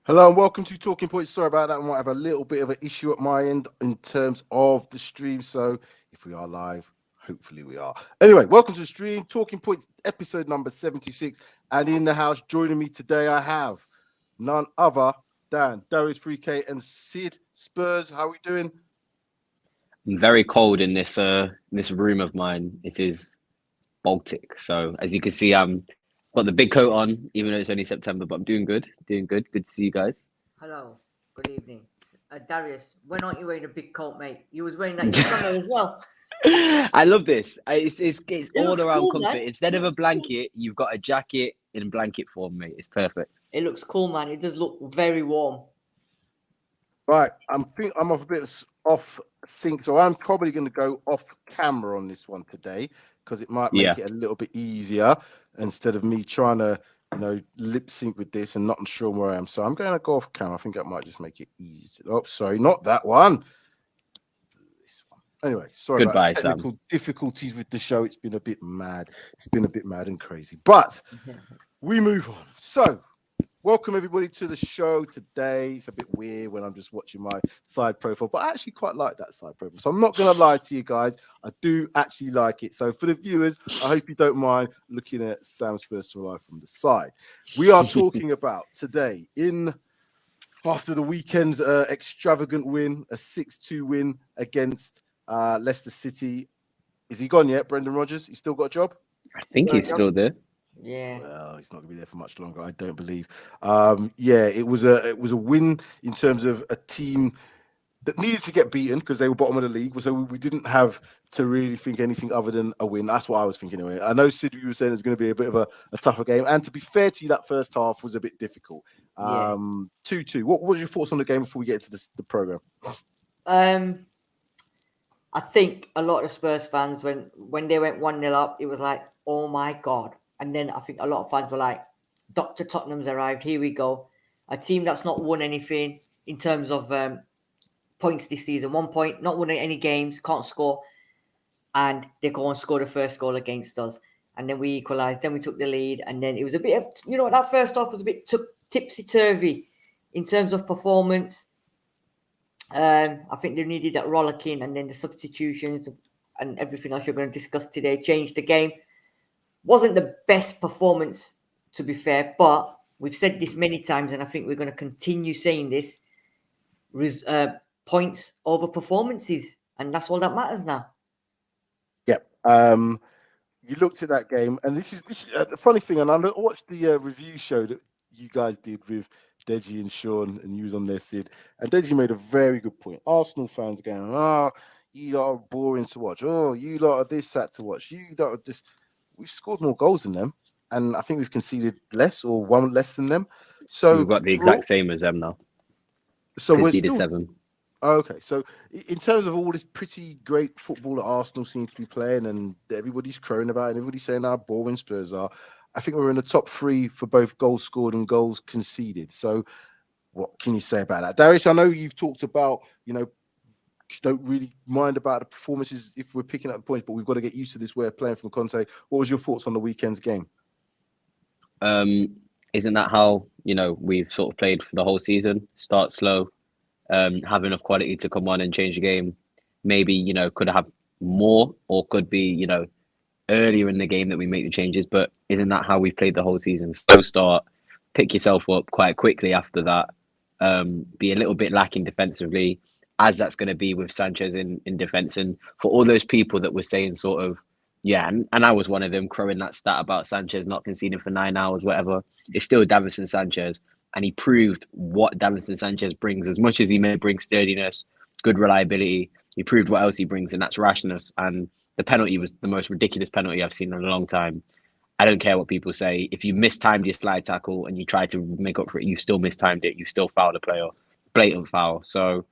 Hello and welcome to Talking Points. Sorry about that. I might have a little bit of an issue at my end in terms of the stream. So if we are live, hopefully we are. Anyway, welcome to the stream. Talking Points episode number 76. And in the house joining me today, I have none other than Darius 3K and Sid Spurs. How are we doing? I'm very cold in this room of mine. It is Baltic. So as you can see, I'm got the big coat on, even though it's only September, but I'm doing good. Doing good. Good to see you guys. Hello, good evening. Darius, when aren't you wearing a big coat, mate? You was wearing that in the summer as well. I love this. It's It all looks around cool, comfort. man. Instead It of a looks cool. blanket, you've got a jacket in blanket form, mate. It's perfect. It looks cool, man. It does look very warm. Right, I'm off a bit off sync, so I'm probably going to go off camera on this one today because it might make it a little bit easier instead of me trying to, lip sync with this and not sure where I am. So I'm going to go off camera. I think that might just make it easy. Oh, sorry, not that one. This one. Anyway, sorry Goodbye, about the technical Sam. difficulties with the show. It's been a bit mad. It's been a bit mad and crazy, but we move on. So. Welcome everybody to the show today. It's a bit weird when I'm just watching my side profile, but I actually quite like that side profile. So I'm not going to lie to you guys. I do actually like it. So for the viewers, I hope you don't mind looking at Sam's personal life from the side. We are talking about today after the weekend's extravagant win, a 6-2 win against Leicester City. Is he gone yet, Brendan Rodgers? He still got a job? I think he's still there. Yeah. Well, he's not going to be there for much longer, I don't believe. It was a win in terms of a team that needed to get beaten because they were bottom of the league. So we didn't have to really think anything other than a win. That's what I was thinking anyway. I know Sid, you were saying it's going to be a bit of a tougher game. And to be fair to you, that first half was a bit difficult. 2-2. What was your thoughts on the game before we get into the program? I think a lot of Spurs fans, when they went 1-0 up, it was like, oh my God. And then I think a lot of fans were like, Dr. Tottenham's arrived. Here we go. A team that's not won anything in terms of points this season. 1 point, not won any games, can't score. And they go and score the first goal against us. And then we equalised. Then we took the lead. And then it was a bit of, that first half was a bit tipsy-turvy in terms of performance. I think they needed that rollicking, and then the substitutions and everything else you're going to discuss today changed the game. Wasn't the best performance, to be fair, but we've said this many times, and I think we're going to continue saying this: points over performances, and that's all that matters now. Yep. You looked at that game, and this is the funny thing. And I watched the review show that you guys did with Deji and Sean, and you was on there, Sid. And Deji made a very good point. Arsenal fans going, you lot are boring to watch. Oh, you lot are this, that to watch. You lot are just. We've scored more goals than them, and I think we've conceded less or one less than them. So We've got the exact same as them now. So we're conceded still 7. okay. So in terms of all this pretty great football that Arsenal seems to be playing, and everybody's crowing about, and everybody's saying how boring Spurs are, I think we're in the top 3 for both goals scored and goals conceded. So what can you say about that, Darius? I know you've talked about, you don't really mind about the performances if we're picking up the points, but we've got to get used to this way of playing from Conte. What was your thoughts on the weekend's game? Isn't that how we've sort of played for the whole season? Start slow, have enough quality to come on and change the game. Maybe could have more, or could be earlier in the game that we make the changes. But isn't that how we've played the whole season? Slow start, pick yourself up quite quickly after that. Be a little bit lacking defensively, as that's going to be with Sanchez in defence. And for all those people that were saying sort of, and I was one of them, crowing that stat about Sanchez not conceding for 9 hours, whatever. It's still Davinson Sanchez, and he proved what Davinson Sanchez brings. As much as he may bring sturdiness, good reliability, he proved what else he brings, and that's rashness. And the penalty was the most ridiculous penalty I've seen in a long time. I don't care what people say. If you mistimed your slide tackle and you tried to make up for it, you still mistimed it. You still fouled a player. Blatant foul. So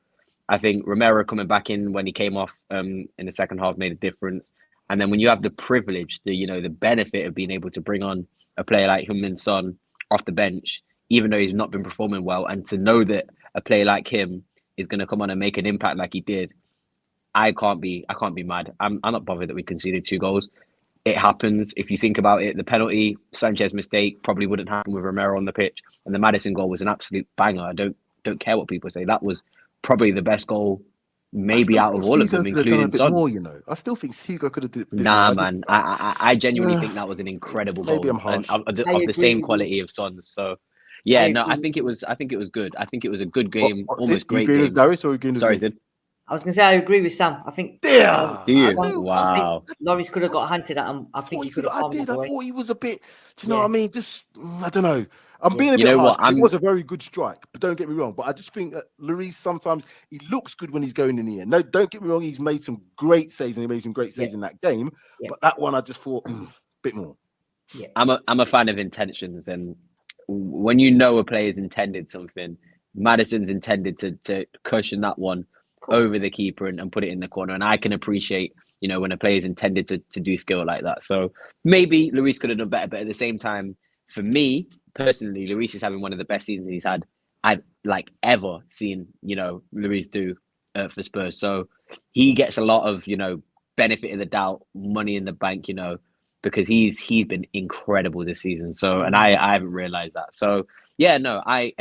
I think Romero coming back in when he came off in the second half made a difference. And then when you have the privilege, the benefit of being able to bring on a player like Heung-min Son off the bench, even though he's not been performing well, and to know that a player like him is going to come on and make an impact like he did, I can't be mad. I'm not bothered that we conceded 2 goals. it happens. If you think about it, the penalty, Sanchez mistake probably wouldn't happen with Romero on the pitch, and the Maddison goal was an absolute banger. I don't care what people say. That was probably the best goal, maybe out of all of them, Hugo could have done a including bit Son. more, you know. I still think Hugo could have did a bit Nah, more. man, I genuinely think that was an incredible maybe goal, I'm harsh. and of I the agree same with you. quality of Son's. So, I yeah, no, agree I think with it you. was. I think it was good. I think it was a good game, What's almost it? You great agreeing with game. Darius or agreeing with Sorry, me? Sid. I was going to say I agree with Sam. I think Yeah, Do you? I know. I think Wow. Lloris could have got a hand to that, and I I think thought he he could could. have I found did. that I way. thought he was a bit. Do you know Yeah. what I mean? Just I don't know. I'm being a You bit know harsh. what? It was a very good strike, but don't get me wrong. But I just think that Lloris sometimes he looks good when he's going in the air. No, don't get me wrong. He's made some great saves and he made some great saves Yeah. in that game. Yeah. But that one, I just thought a bit more. Yeah. I'm a fan of intentions, and when you know a player's intended something, Maddison's intended to cushion that one Of course. over the keeper and put it in the corner. And I can appreciate, you know, when a player's intended to do skill like that. So maybe Lloris could have done better, but at the same time, for me personally, Lloris is having one of the best seasons I've like ever seen, you know, Lloris do for Spurs. So he gets a lot of, you know, benefit of the doubt, money in the bank, you know, because he's been incredible this season. So, and I haven't realized that. So yeah, no, I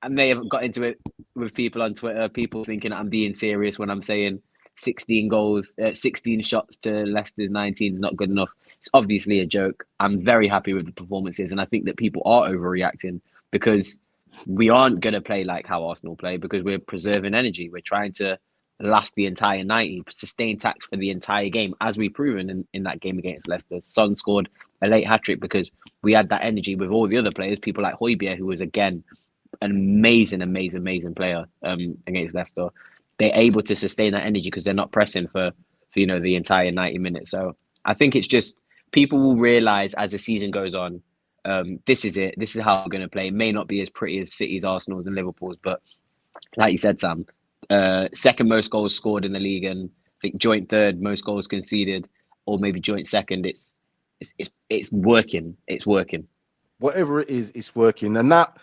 may have got into it with people on Twitter, people thinking I'm being serious when I'm saying 16 goals, 16 shots to Leicester's 19 is not good enough. It's obviously a joke. I'm very happy with the performances, and I think that people are overreacting because we aren't going to play like how Arsenal play because we're preserving energy. We're trying to last the entire 90, sustain tax for the entire game, as we've proven in that game against Leicester. Son scored a late hat-trick because we had that energy with all the other players, people like Højbjerg, who was, again, an amazing player against Leicester. They're able to sustain that energy because they're not pressing for you know, the entire 90 minutes. So I think it's just people will realise as the season goes on, this is it. This is how we're going to play. It may not be as pretty as City's, Arsenal's and Liverpool's, but like you said, Sam, second most goals scored in the league, and I think joint third most goals conceded, or maybe joint second. It's working. It's working. Whatever it is, it's working, and that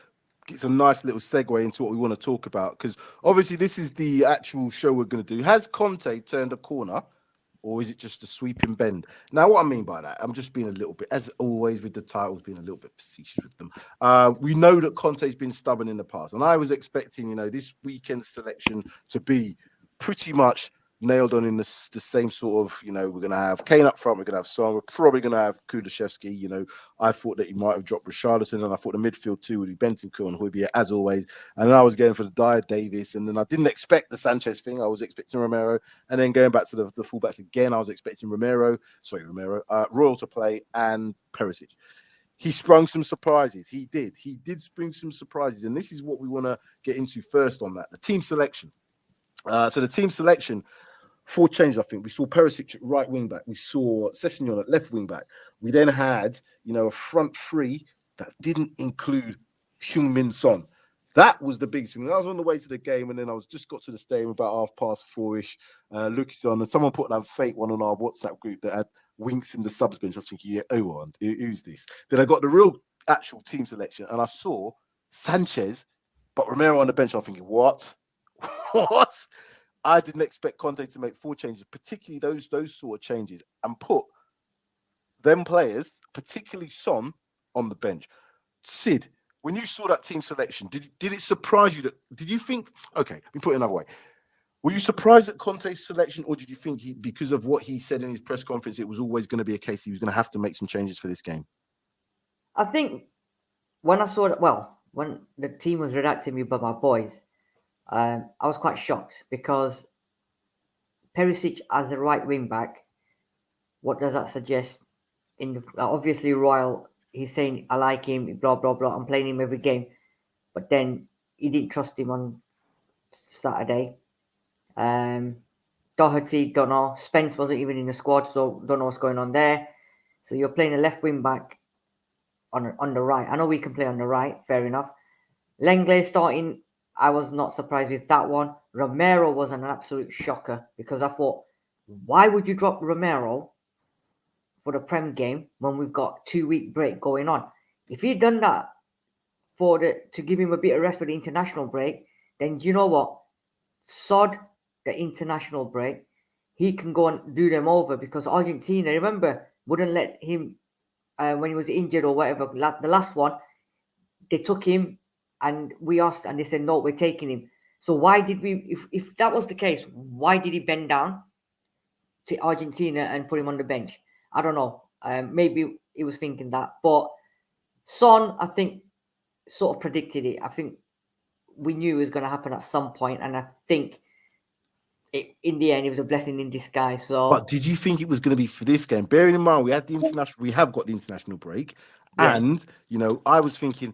it's a nice little segue into what we want to talk about, because obviously this is the actual show we're going to do. Has Conte turned a corner, or is it just a sweeping bend? Now, what I mean by that, I'm just being a little bit, as always with the titles, being a little bit facetious with them. We know that Conte's been stubborn in the past, and I was expecting, you know, this weekend's selection to be pretty much nailed on in the same sort of, you know, we're going to have Kane up front, we're going to have Son, we're probably going to have Kulusevski. You know, I thought that he might have dropped Richarlison, and I thought the midfield too would be Bentancur and Højbjerg as always. And then I was going for the Dyer Davis, and then I didn't expect the Sanchez thing. I was expecting Romero, and then going back to the fullbacks again, I was expecting Royal to play and Perisic. He sprung some surprises. He did spring some surprises, and this is what we want to get into first on that, the team selection. So the team selection, 4 changes, I think. We saw Perisic at right wing back. We saw Sessegnon at left wing back. We then had, you know, a front 3 that didn't include Heung-min Son. That was the biggest thing. I was on the way to the game, and then I just got to the stadium about 4:30, looking on, and someone put that fake one on our WhatsApp group that had Winks in the subs bench. I was thinking, yeah, who's this? Then I got the real actual team selection, and I saw Sanchez, but Romero on the bench. I'm thinking, what? What? I didn't expect Conte to make 4 changes, particularly those sort of changes, and put them players, particularly Son, on the bench. Sid, when you saw that team selection, did it surprise you? Did you think, okay, let me put it another way. Were you surprised at Conte's selection, or did you think because of what he said in his press conference, it was always going to be a case he was going to have to make some changes for this game? I think when I saw that, when the team was redacting me by my boys, I was quite shocked because Perisic as a right wing back, what does that suggest? Obviously Royal, he's saying I like him, blah blah blah. I'm playing him every game, but then he didn't trust him on Saturday. Doherty, don't know. Spence wasn't even in the squad, so don't know what's going on there. So you're playing a left wing back on the right. I know we can play on the right, fair enough. Lenglet starting, I was not surprised with that one. Romero was an absolute shocker because I thought, why would you drop Romero for the Prem game when we've got 2-week break going on? If he'd done that to give him a bit of rest for the international break, then you know what? Sod the international break. He can go and do them over because Argentina, remember, wouldn't let him when he was injured or whatever. The last one, they took him, and we asked, and they said no, we're taking him. So why did we? If that was the case, why did he bend down to Argentina and put him on the bench? I don't know. Maybe he was thinking that, but Son, I think, sort of predicted it. I think we knew it was going to happen at some point, and I think in the end, it was a blessing in disguise. So, but did you think it was going to be for this game? Bearing in mind, we have got the international break, and I was thinking,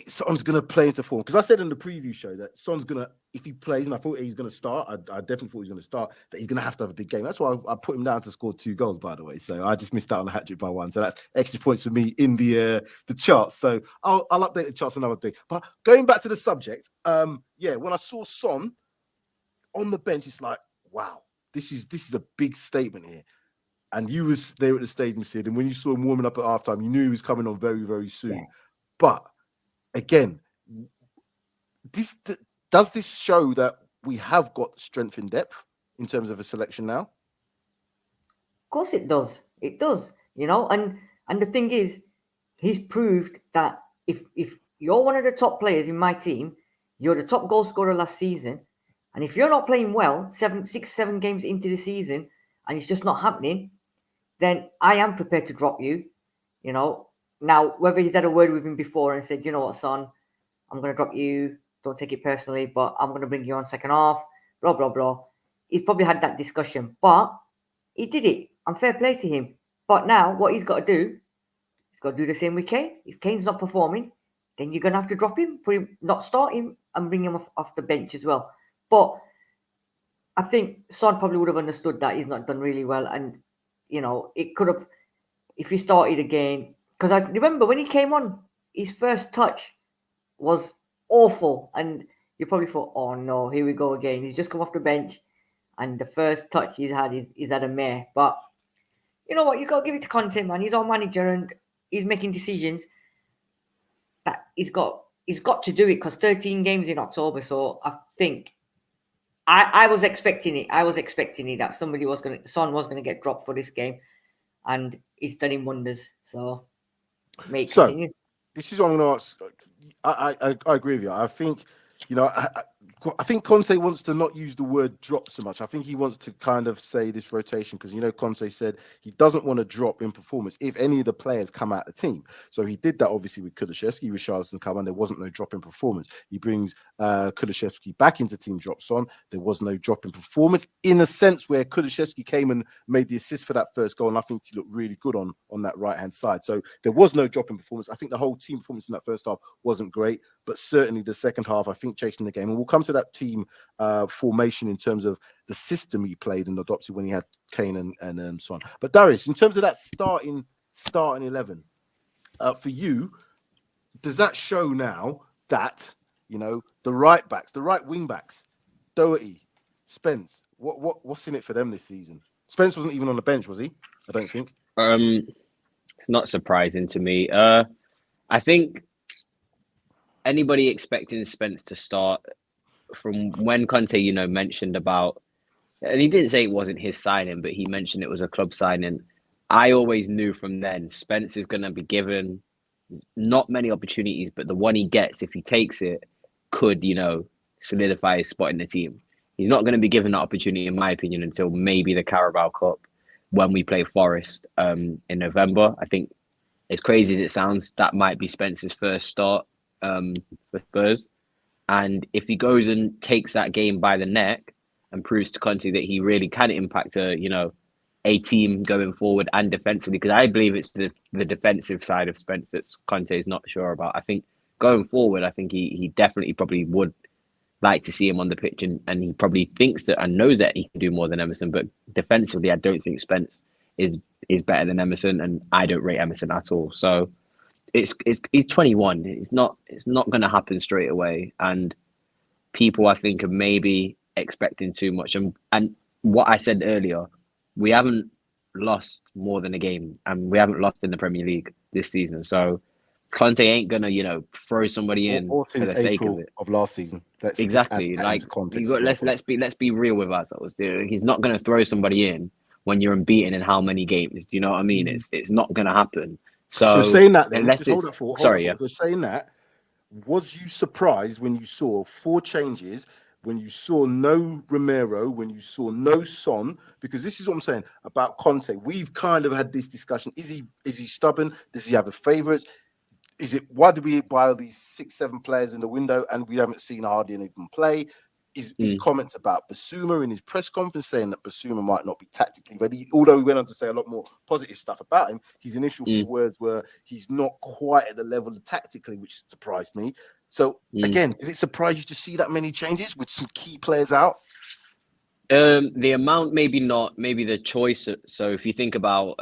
Son's going to play into form, because I said in the preview show that Son's going to, if he plays, and I thought he's going to start, I definitely thought he was going to start, that he's going to have a big game. That's why I put him down to score 2 goals, by the way. So I just missed out on the hat trick by 1. So that's extra points for me in the charts. So I'll update the charts another day. But going back to the subject, when I saw Son on the bench, it's like, wow, this is a big statement here. And you was there at the stadium, Sid, and when you saw him warming up at halftime, you knew he was coming on very, very soon. Yeah. But again, does this show that we have got strength in depth in terms of a selection now? Of course it does. It does, and the thing is, he's proved that if you're one of the top players in my team, you're the top goal scorer last season, and if you're not playing well 6-7 games into the season and it's just not happening, then I am prepared to drop you. Now, whether he's had a word with him before and said, you know what, Son, I'm going to drop you, don't take it personally, but I'm going to bring you on second half, blah, blah, blah. He's probably had that discussion, but he did it. And fair play to him. But now, what he's got to do, he's got to do the same with Kane. If Kane's not performing, then you're going to have to drop him, not start him, and bring him off the bench as well. But I think Son probably would have understood that he's not done really well. And, it could have, if he started again, because I remember when he came on, his first touch was awful. And you probably thought, oh no, here we go again. He's just come off the bench. And the first touch he's had a mare. But you know what? You got to give it to Conte, man. He's our manager and he's making decisions that he's got to do it, because 13 games in October. So I think I was expecting it. I was expecting it that Son was going to get dropped for this game. And he's done him wonders. So continue. This is what I'm going to ask. I agree with you. I think, I think Conte wants to not use the word drop so much. I think he wants to kind of say this rotation, because, Conte said he doesn't want to drop in performance if any of the players come out of the team. So he did that, obviously, with Kulusevski. Richarlison come on, there wasn't no drop in performance. He brings Kulusevski back into team, drops on. There was no drop in performance, in a sense where Kulusevski came and made the assist for that first goal, and I think he looked really good on that right-hand side. So there was no drop in performance. I think the whole team performance in that first half wasn't great, but certainly the second half, I think, chasing the game. And we'll come to that team formation in terms of the system he played and adopted when he had Kane and Son. But Darius, in terms of that starting 11, for you, does that show now that the right backs, the right wing backs, Doherty, Spence, what's in it for them this season? Spence wasn't even on the bench, was he? I don't think. It's not surprising to me. I think anybody expecting Spence to start, from when Conte, mentioned about, and he didn't say it wasn't his signing, but he mentioned it was a club signing. I always knew from then Spence is going to be given not many opportunities, but the one he gets, if he takes it, could, solidify his spot in the team. He's not going to be given that opportunity, in my opinion, until maybe the Carabao Cup when we play Forest in November. I think, as crazy as it sounds, that might be Spence's first start for Spurs. And if he goes and takes that game by the neck and proves to Conte that he really can impact a team going forward and defensively, because I believe it's the defensive side of Spence that Conte is not sure about. I think going forward, I think he definitely probably would like to see him on the pitch, and he probably thinks that and knows that he can do more than Emerson. But defensively, I don't think Spence is better than Emerson, and I don't rate Emerson at all. So he's 21. It's not going to happen straight away, and people, I think, are maybe expecting too much. And what I said earlier, we haven't lost more than a game, and we haven't lost in the Premier League this season. So Conte ain't gonna, throw somebody in or for the sake of it. Of last season. Exactly. Like, let's be real with ourselves, dude. He's not gonna throw somebody in when you're unbeaten in how many games? Do you know what I mean? It's not going to happen. So So saying that, then unless just it's hold that for. sorry, yeah. So saying that, was you surprised when you saw 4 changes? When you saw no Romero, when you saw no Son, because this is what I'm saying about Conte. We've kind of had this discussion. Is he stubborn? Does he have a favourites? Is it why do we buy these 6-7 players in the window and we haven't seen hardly any of them play? His comments about Basuma in his press conference saying that Basuma might not be tactically ready, although he went on to say a lot more positive stuff about him. His initial few words were he's not quite at the level of tactically, which surprised me. So again, did it surprise you to see that many changes with some key players out? The amount, maybe not, maybe the choice. So if you think about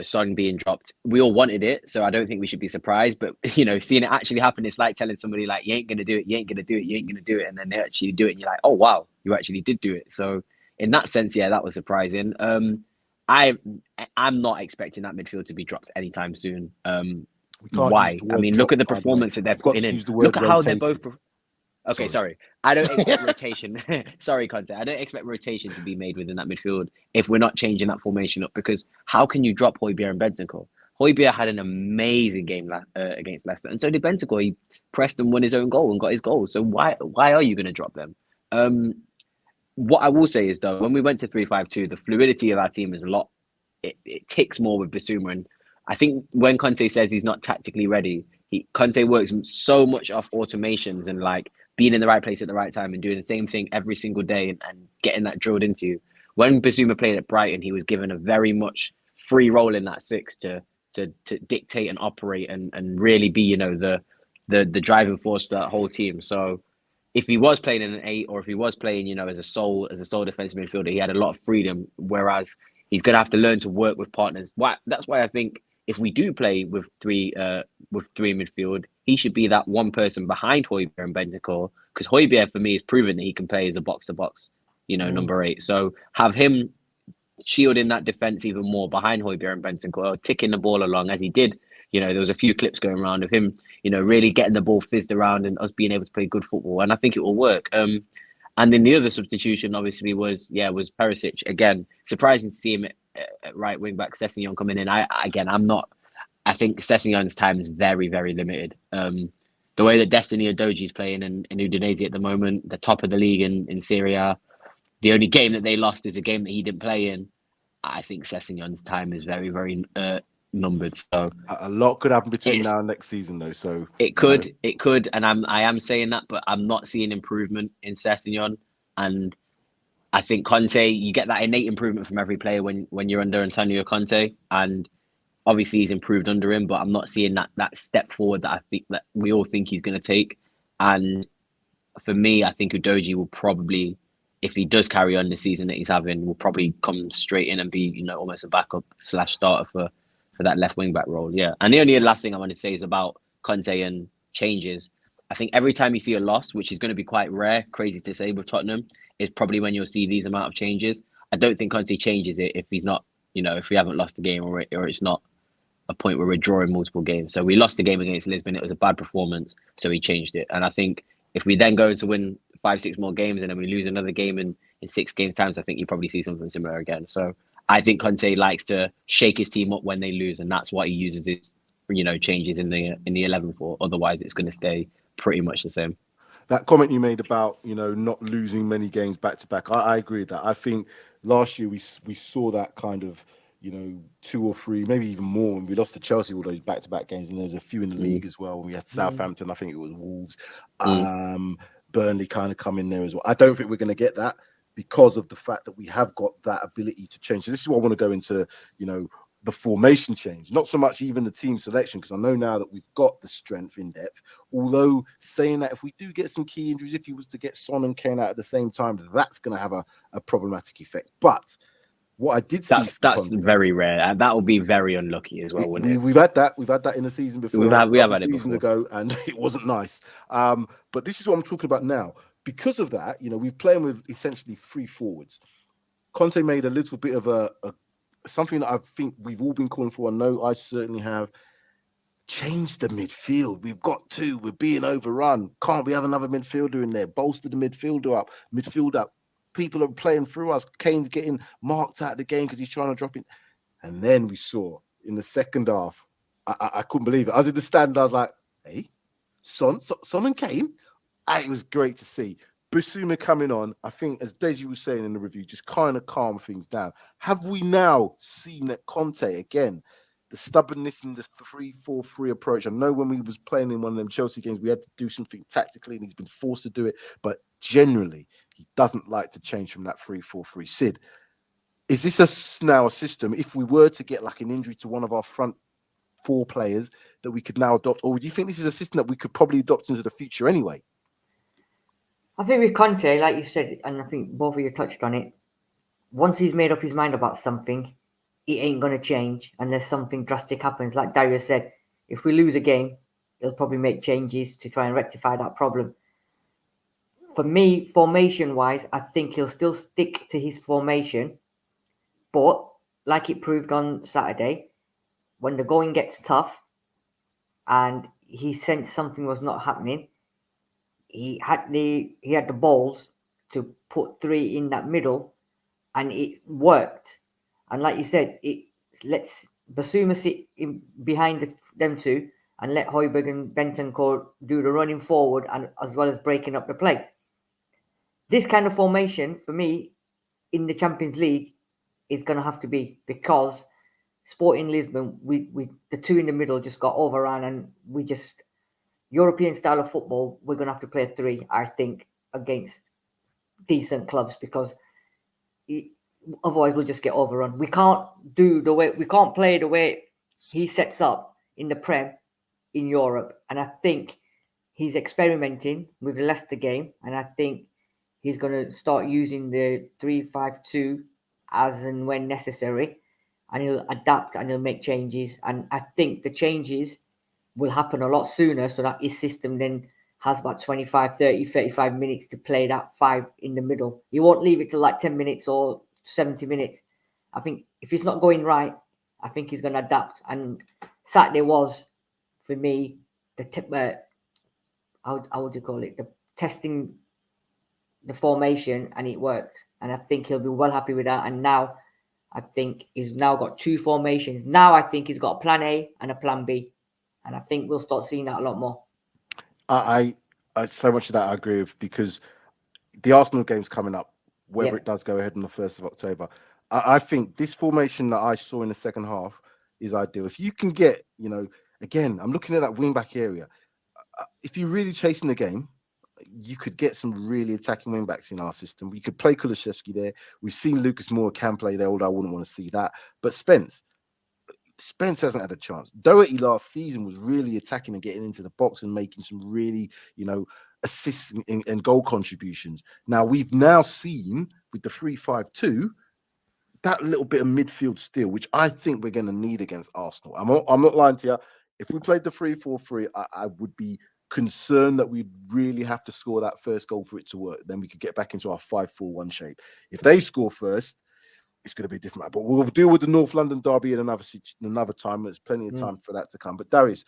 Son being dropped, we all wanted it, so I don't think we should be surprised. But seeing it actually happen, it's like telling somebody like, you ain't gonna do it, you ain't gonna do it, you ain't gonna do it, and then they actually do it, and you're like, oh wow, you actually did do it. So in that sense, yeah, that was surprising. I'm not expecting that midfield to be dropped anytime soon. Why? I mean, look at the performance that they're putting in. Look at how they're both. Okay, sorry. I don't expect rotation. Sorry, Conte. I don't expect rotation to be made within that midfield if we're not changing that formation up, because how can you drop Højbjerg and Bentancur? Højbjerg had an amazing game against Leicester, and so did Bentancur. He pressed and won his own goal and got his goal. So why are you going to drop them? What I will say is, though, when we went to 3-5-2, the fluidity of our team is a lot. It ticks more with Basuma, and I think when Conte says he's not tactically ready, Conte works so much off automations and like being in the right place at the right time and doing the same thing every single day and getting that drilled into you. When Basuma played at Brighton, he was given a very much free role in that 6 to dictate and operate and really be, the driving force to that whole team. So if he was playing in an 8 or if he was playing, as a sole defensive midfielder, he had a lot of freedom, whereas he's going to have to learn to work with partners. That's why I think if we do play with three midfield, he should be that one person behind Højbjerg and Bentancur, because Højbjerg for me has proven that he can play as a box-to-box, number 8. So have him shielding that defense even more behind Højbjerg and Bentancur, ticking the ball along as he did. There was a few clips going around of him, really getting the ball fizzed around and us being able to play good football, and I think it will work. And then the other substitution obviously was Perisic. Again, surprising to see him at right wing back, Sessegnon coming in. I think Sessegnon's time is very, very limited. The way that Destiny Udogie is playing in Udinese at the moment, the top of the league in Serie A, the only game that they lost is a game that he didn't play in. I think Sessegnon's time is very, very numbered. So a lot could happen between now and next season, though. So it could, and I am saying that, but I'm not seeing improvement in Sessegnon. And I think Conte, you get that innate improvement from every player when you're under Antonio Conte, and obviously he's improved under him, but I'm not seeing that step forward that I think that we all think he's going to take. And for me, I think Udogie will probably, if he does carry on the season that he's having, will probably come straight in and be, almost a backup / starter for that left wing back role. Yeah. And the only last thing I want to say is about Conte and changes. I think every time you see a loss, which is going to be quite rare, crazy to say with Tottenham, is probably when you'll see these amount of changes. I don't think Conte changes it if he's not, if we haven't lost the game or it's not a point where we're drawing multiple games. So we lost the game against Lisbon. It was a bad performance, so he changed it. And I think if we then go to win 5-6 more games and then we lose another game in 6 games times, I think you probably see something similar again. So I think Conte likes to shake his team up when they lose, and that's why he uses his, changes in the 11 for. Otherwise, it's going to stay pretty much the same. That comment you made about not losing many games back to back, I agree with that. I think last year we saw that kind of 2 or 3, maybe even more, when we lost to Chelsea all those back to back games, and there was a few in the league as well. When we had Southampton, I think it was Wolves, Burnley kind of come in there as well. I don't think we're going to get that because of the fact that we have got that ability to change. So this is what I want to go into, the formation change, not so much even the team selection, because I know now that we've got the strength in depth. Although saying that if we do get some key injuries, if he was to get Son and Kane out at the same time, that's going to have a problematic effect. But what I did see, that's very rare, and that will be very unlucky as well, wouldn't it? We've had that in the season before. We have had it seasons ago, and it wasn't nice. But this is what I'm talking about now. Because of that, we're playing with essentially 3 forwards. Conte made a little bit of a something that I think we've all been calling for. I know I certainly have. Change the midfield. We've got 2. We're being overrun. Can't we have another midfielder in there? Bolster the midfield up. people are playing through us. Kane's getting marked out of the game because he's trying to drop in. And then we saw in the second half, I couldn't believe it. I was in the stand, I was like, hey, Son and Kane? It was great to see. Bissouma coming on, I think, as Deji was saying in the review, just kind of calm things down. Have we now seen that Conte, again, the stubbornness in the 3-4-3 approach? I know when we was playing in one of them Chelsea games, we had to do something tactically, and he's been forced to do it. But generally, he doesn't like to change from that 3-4-3. Sid, is this now a system, if we were to get like an injury to one of our front 4 players, that we could now adopt? Or do you think this is a system that we could probably adopt into the future anyway? I think with Conte, like you said, and I think both of you touched on it, once he's made up his mind about something, it ain't going to change unless something drastic happens. Like Darius said, if we lose a game, he'll probably make changes to try and rectify that problem. For me, formation-wise, I think he'll still stick to his formation. But like it proved on Saturday, when the going gets tough and he sensed something was not happening, he had the balls to put 3 in that middle, and it worked. And like you said, it lets Bissouma sit in behind them two and let Højbjerg and Bentancur do the running forward, and as well as breaking up the play. This kind of formation for me in the Champions League is going to have to be, because Sporting Lisbon, we the 2 in the middle just got overrun, and we just, European style of football, we're going to have to play 3, I think, against decent clubs, because otherwise we'll just get overrun. We can't play the way he sets up in the Prem in Europe. And I think he's experimenting with the Leicester game, and I think he's going to start using the 3-5-2 as and when necessary, and he'll adapt and he'll make changes. And I think the changes will happen a lot sooner, so that his system then has about 25, 30, 35 minutes to play that 5 in the middle. He won't leave it to like 10 minutes or 70 minutes. I think if it's not going right, I think he's going to adapt. And Saturday was, for me, how would you call it? The testing the formation, and it worked. And I think he'll be well happy with that. And now I think he's now got 2 formations. Now I think he's got a plan A and a plan B. And I think we'll start seeing that a lot more. I so much of that I agree with, because the Arsenal game's coming up, whether it does go ahead on the 1st of October. I think this formation that I saw in the second half is ideal. If you can get, again, I'm looking at that wing-back area. If you're really chasing the game, you could get some really attacking wing-backs in our system. We could play Kulusevski there. We've seen Lucas Moura can play there, although I wouldn't want to see that. But Spence hasn't had a chance. Doherty last season was really attacking and getting into the box and making some really, assists and goal contributions. Now, we've now seen with the 3-5-2, that little bit of midfield steal, which I think we're going to need against Arsenal. I'm not lying to you. If we played the 3-4-3, I would be concerned that we'd really have to score that first goal for it to work. Then we could get back into our 5-4-1 shape. If they score first, it's going to be different. But we'll deal with the North London derby in another time. There's plenty of time for that to come. But Darius,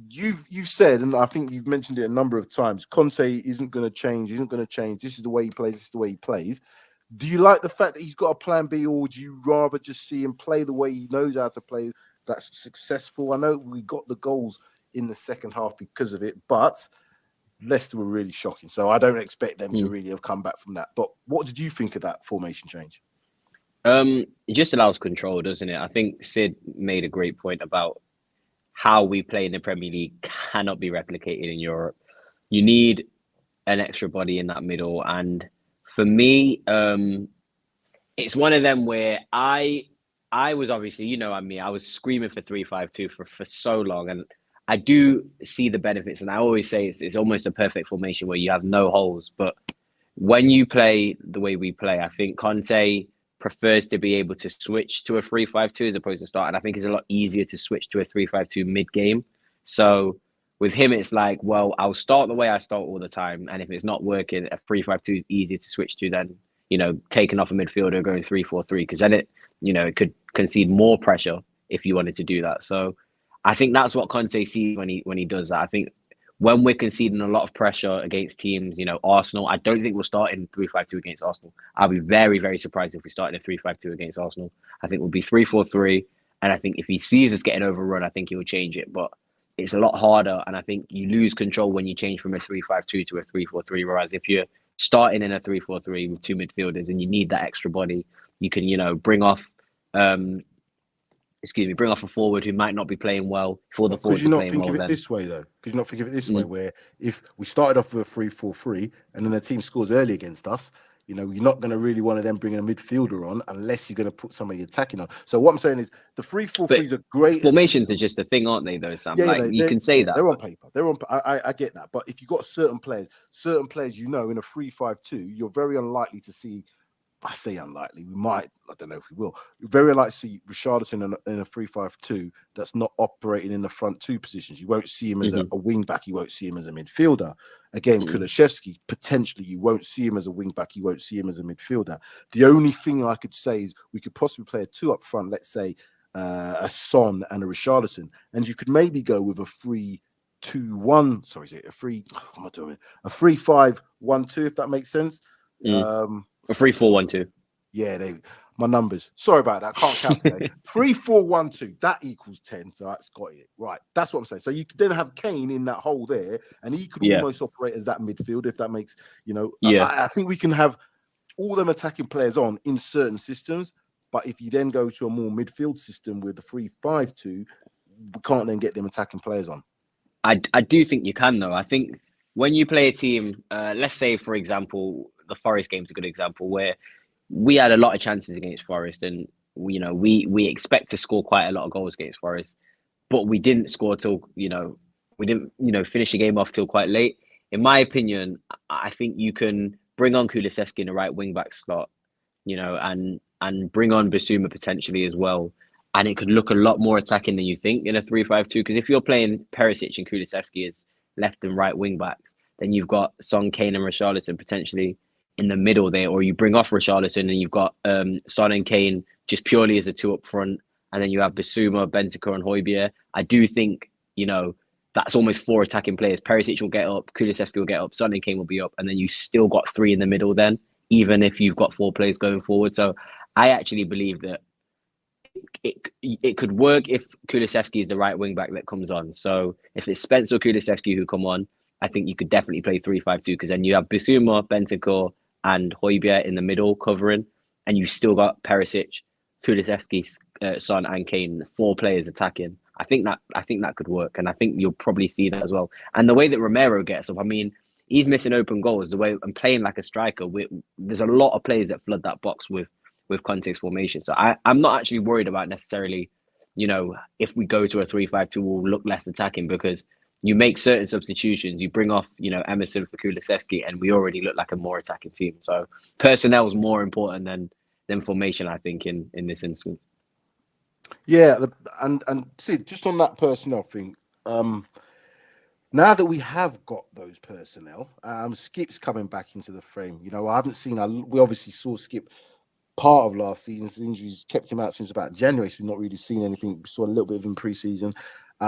you've said, and I think you've mentioned it a number of times, Conte isn't going to change. This is the way he plays. This is the way he plays. Do you like the fact that he's got a plan B, or do you rather just see him play the way he knows how to play, that's successful? I know we got the goals in the second half because of it, but Leicester were really shocking. So I don't expect them to really have come back from that. But what did you think of that formation change? It just allows control, doesn't it? I think Sid made a great point about how we play in the Premier League cannot be replicated in Europe. You need an extra body in that middle. And for me, it's one of them where I was obviously, I was screaming for 3-5-2 for so long. And I do see the benefits. And I always say it's almost a perfect formation where you have no holes. But when you play the way we play, I think Conte prefers to be able to switch to a 3-5-2 as opposed to start. And I think it's a lot easier to switch to a 3-5-2 mid-game. So with him, it's like, well, I'll start the way I start all the time. And if it's not working, a 3-5-2 is easier to switch to than, taking off a midfielder, going 3-4-3, because then it could concede more pressure if you wanted to do that. So I think that's what Conte sees when he does that. I think when we're conceding a lot of pressure against teams, Arsenal, I don't think we'll start in 3-5-2 against Arsenal. I'll be very, very surprised if we start in a 3-5-2 against Arsenal. I think we'll be 3-4-3. And I think if he sees us getting overrun, I think he'll change it. But it's a lot harder. And I think you lose control when you change from a 3-5-2 to a 3-4-3. Whereas if you're starting in a 3-4-3 with two midfielders and you need that extra body, you can, bring off a forward who might not be playing well for the forward. Could you not think of it this way, though? Could you not think of it this way, where if we started off with a 3-4-3 and then the team scores early against us, you're not going to really want to then bring in a midfielder on unless you're going to put somebody attacking on. So what I'm saying is the 3-4-3 is a great formations are just a thing, aren't they? Though, Sam. Yeah, you can say that they're on paper. I get that, but if you got certain players, in a 3-5-2, you're very unlikely to see. I say unlikely. We might. I don't know if we will. You're very unlikely to see Richarlison in a 3-5-2 that's not operating in the front two positions. You won't see him as a wing back. You won't see him as a midfielder. Again, Kulusevski, potentially you won't see him as a wing back. You won't see him as a midfielder. The only thing I could say is we could possibly play a two up front. Let's say a Son and a Richarlison, and you could maybe go with a 3-2-1. Sorry, is it a 3? What am I doing? A 3-5-1-2, if that makes sense. A 3-4-1-2. Yeah, my numbers. Sorry about that. I can't count today. 3-4-1-2. That equals 10. So that's got it. Right. That's what I'm saying. So you could then have Kane in that hole there, and he could almost operate as that midfield, if that makes, I think we can have all them attacking players on in certain systems. But if you then go to a more midfield system with the 3-5-2, we can't then get them attacking players on. I do think you can, though. I think when you play a team, let's say, for example, the Forest game's a good example where we had a lot of chances against Forest, and we expect to score quite a lot of goals against Forest, but we didn't score till we didn't finish the game off till quite late. In my opinion, I think you can bring on Kulusevski in the right wing back slot, and bring on Bissouma potentially as well, and it could look a lot more attacking than you think in a 3-5-2. Because if you're playing Perisic and Kulusevski as left and right wing backs, then you've got Son, Kane, and Richarlison potentially in the middle there, or you bring off Richarlison and you've got Son and Kane just purely as a two up front, and then you have Bissouma, Bentancur, and Højbjerg. I do think that's almost 4 attacking players. Perisic will get up, Kulusevski will get up, Son and Kane will be up, and then you still got 3 in the middle then, even if you've got 4 players going forward. So I actually believe that it could work if Kulusevski is the right wing back that comes on. So if it's Spence or Kulusevski who come on, I think you could definitely play 3-5-2, because then you have Bissouma, Bentancur, and Højbjerg in the middle covering, and you still got Perisic, Kulusevski, Son, and Kane, 4 players attacking. I think that could work, and I think you'll probably see that as well. And the way that Romero gets up, I mean, he's missing open goals. The way I'm playing like a striker, there's a lot of players that flood that box with Conte's formation. So I'm not actually worried about necessarily, if we go to a 3-5-2, we'll look less attacking, because you make certain substitutions, you bring off, Emerson for Kulusevski, and we already look like a more attacking team. So personnel is more important than formation, I think, in this instance. Yeah, and Sid, just on that personnel thing, now that we have got those personnel, Skip's coming back into the frame. I haven't seen. We obviously saw Skip part of last season. His injuries kept him out since about January, so we've not really seen anything. We saw a little bit of him pre-season.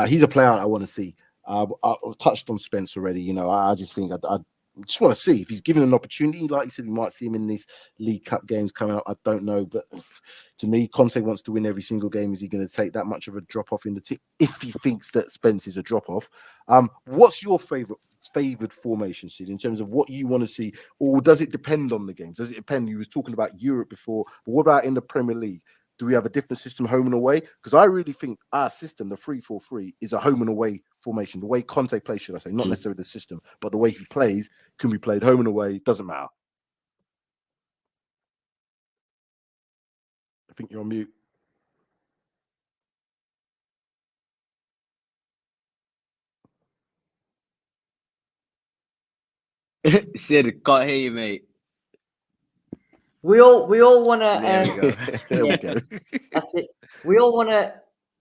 He's a player I want to see. I've touched on Spence already. I just think I just want to see if he's given an opportunity. Like you said, we might see him in these League Cup games coming up. I don't know, but to me, Conte wants to win every single game. Is he going to take that much of a drop off in the team if he thinks that Spence is a drop off? What's your favored formation, Sid, in terms of what you want to see, or does it depend on the games? Does it depend? You was talking about Europe before, but what about in the Premier League? Do we have a different system, home and away? Because I really think our system, the 3-4-3, is a home and away formation. The way Conte plays, should I say, not necessarily the system, but the way he plays can be played home and away. Doesn't matter. I think you're on mute. Sid, can't hear you, mate. We all want to. There we go. That's it. We all want to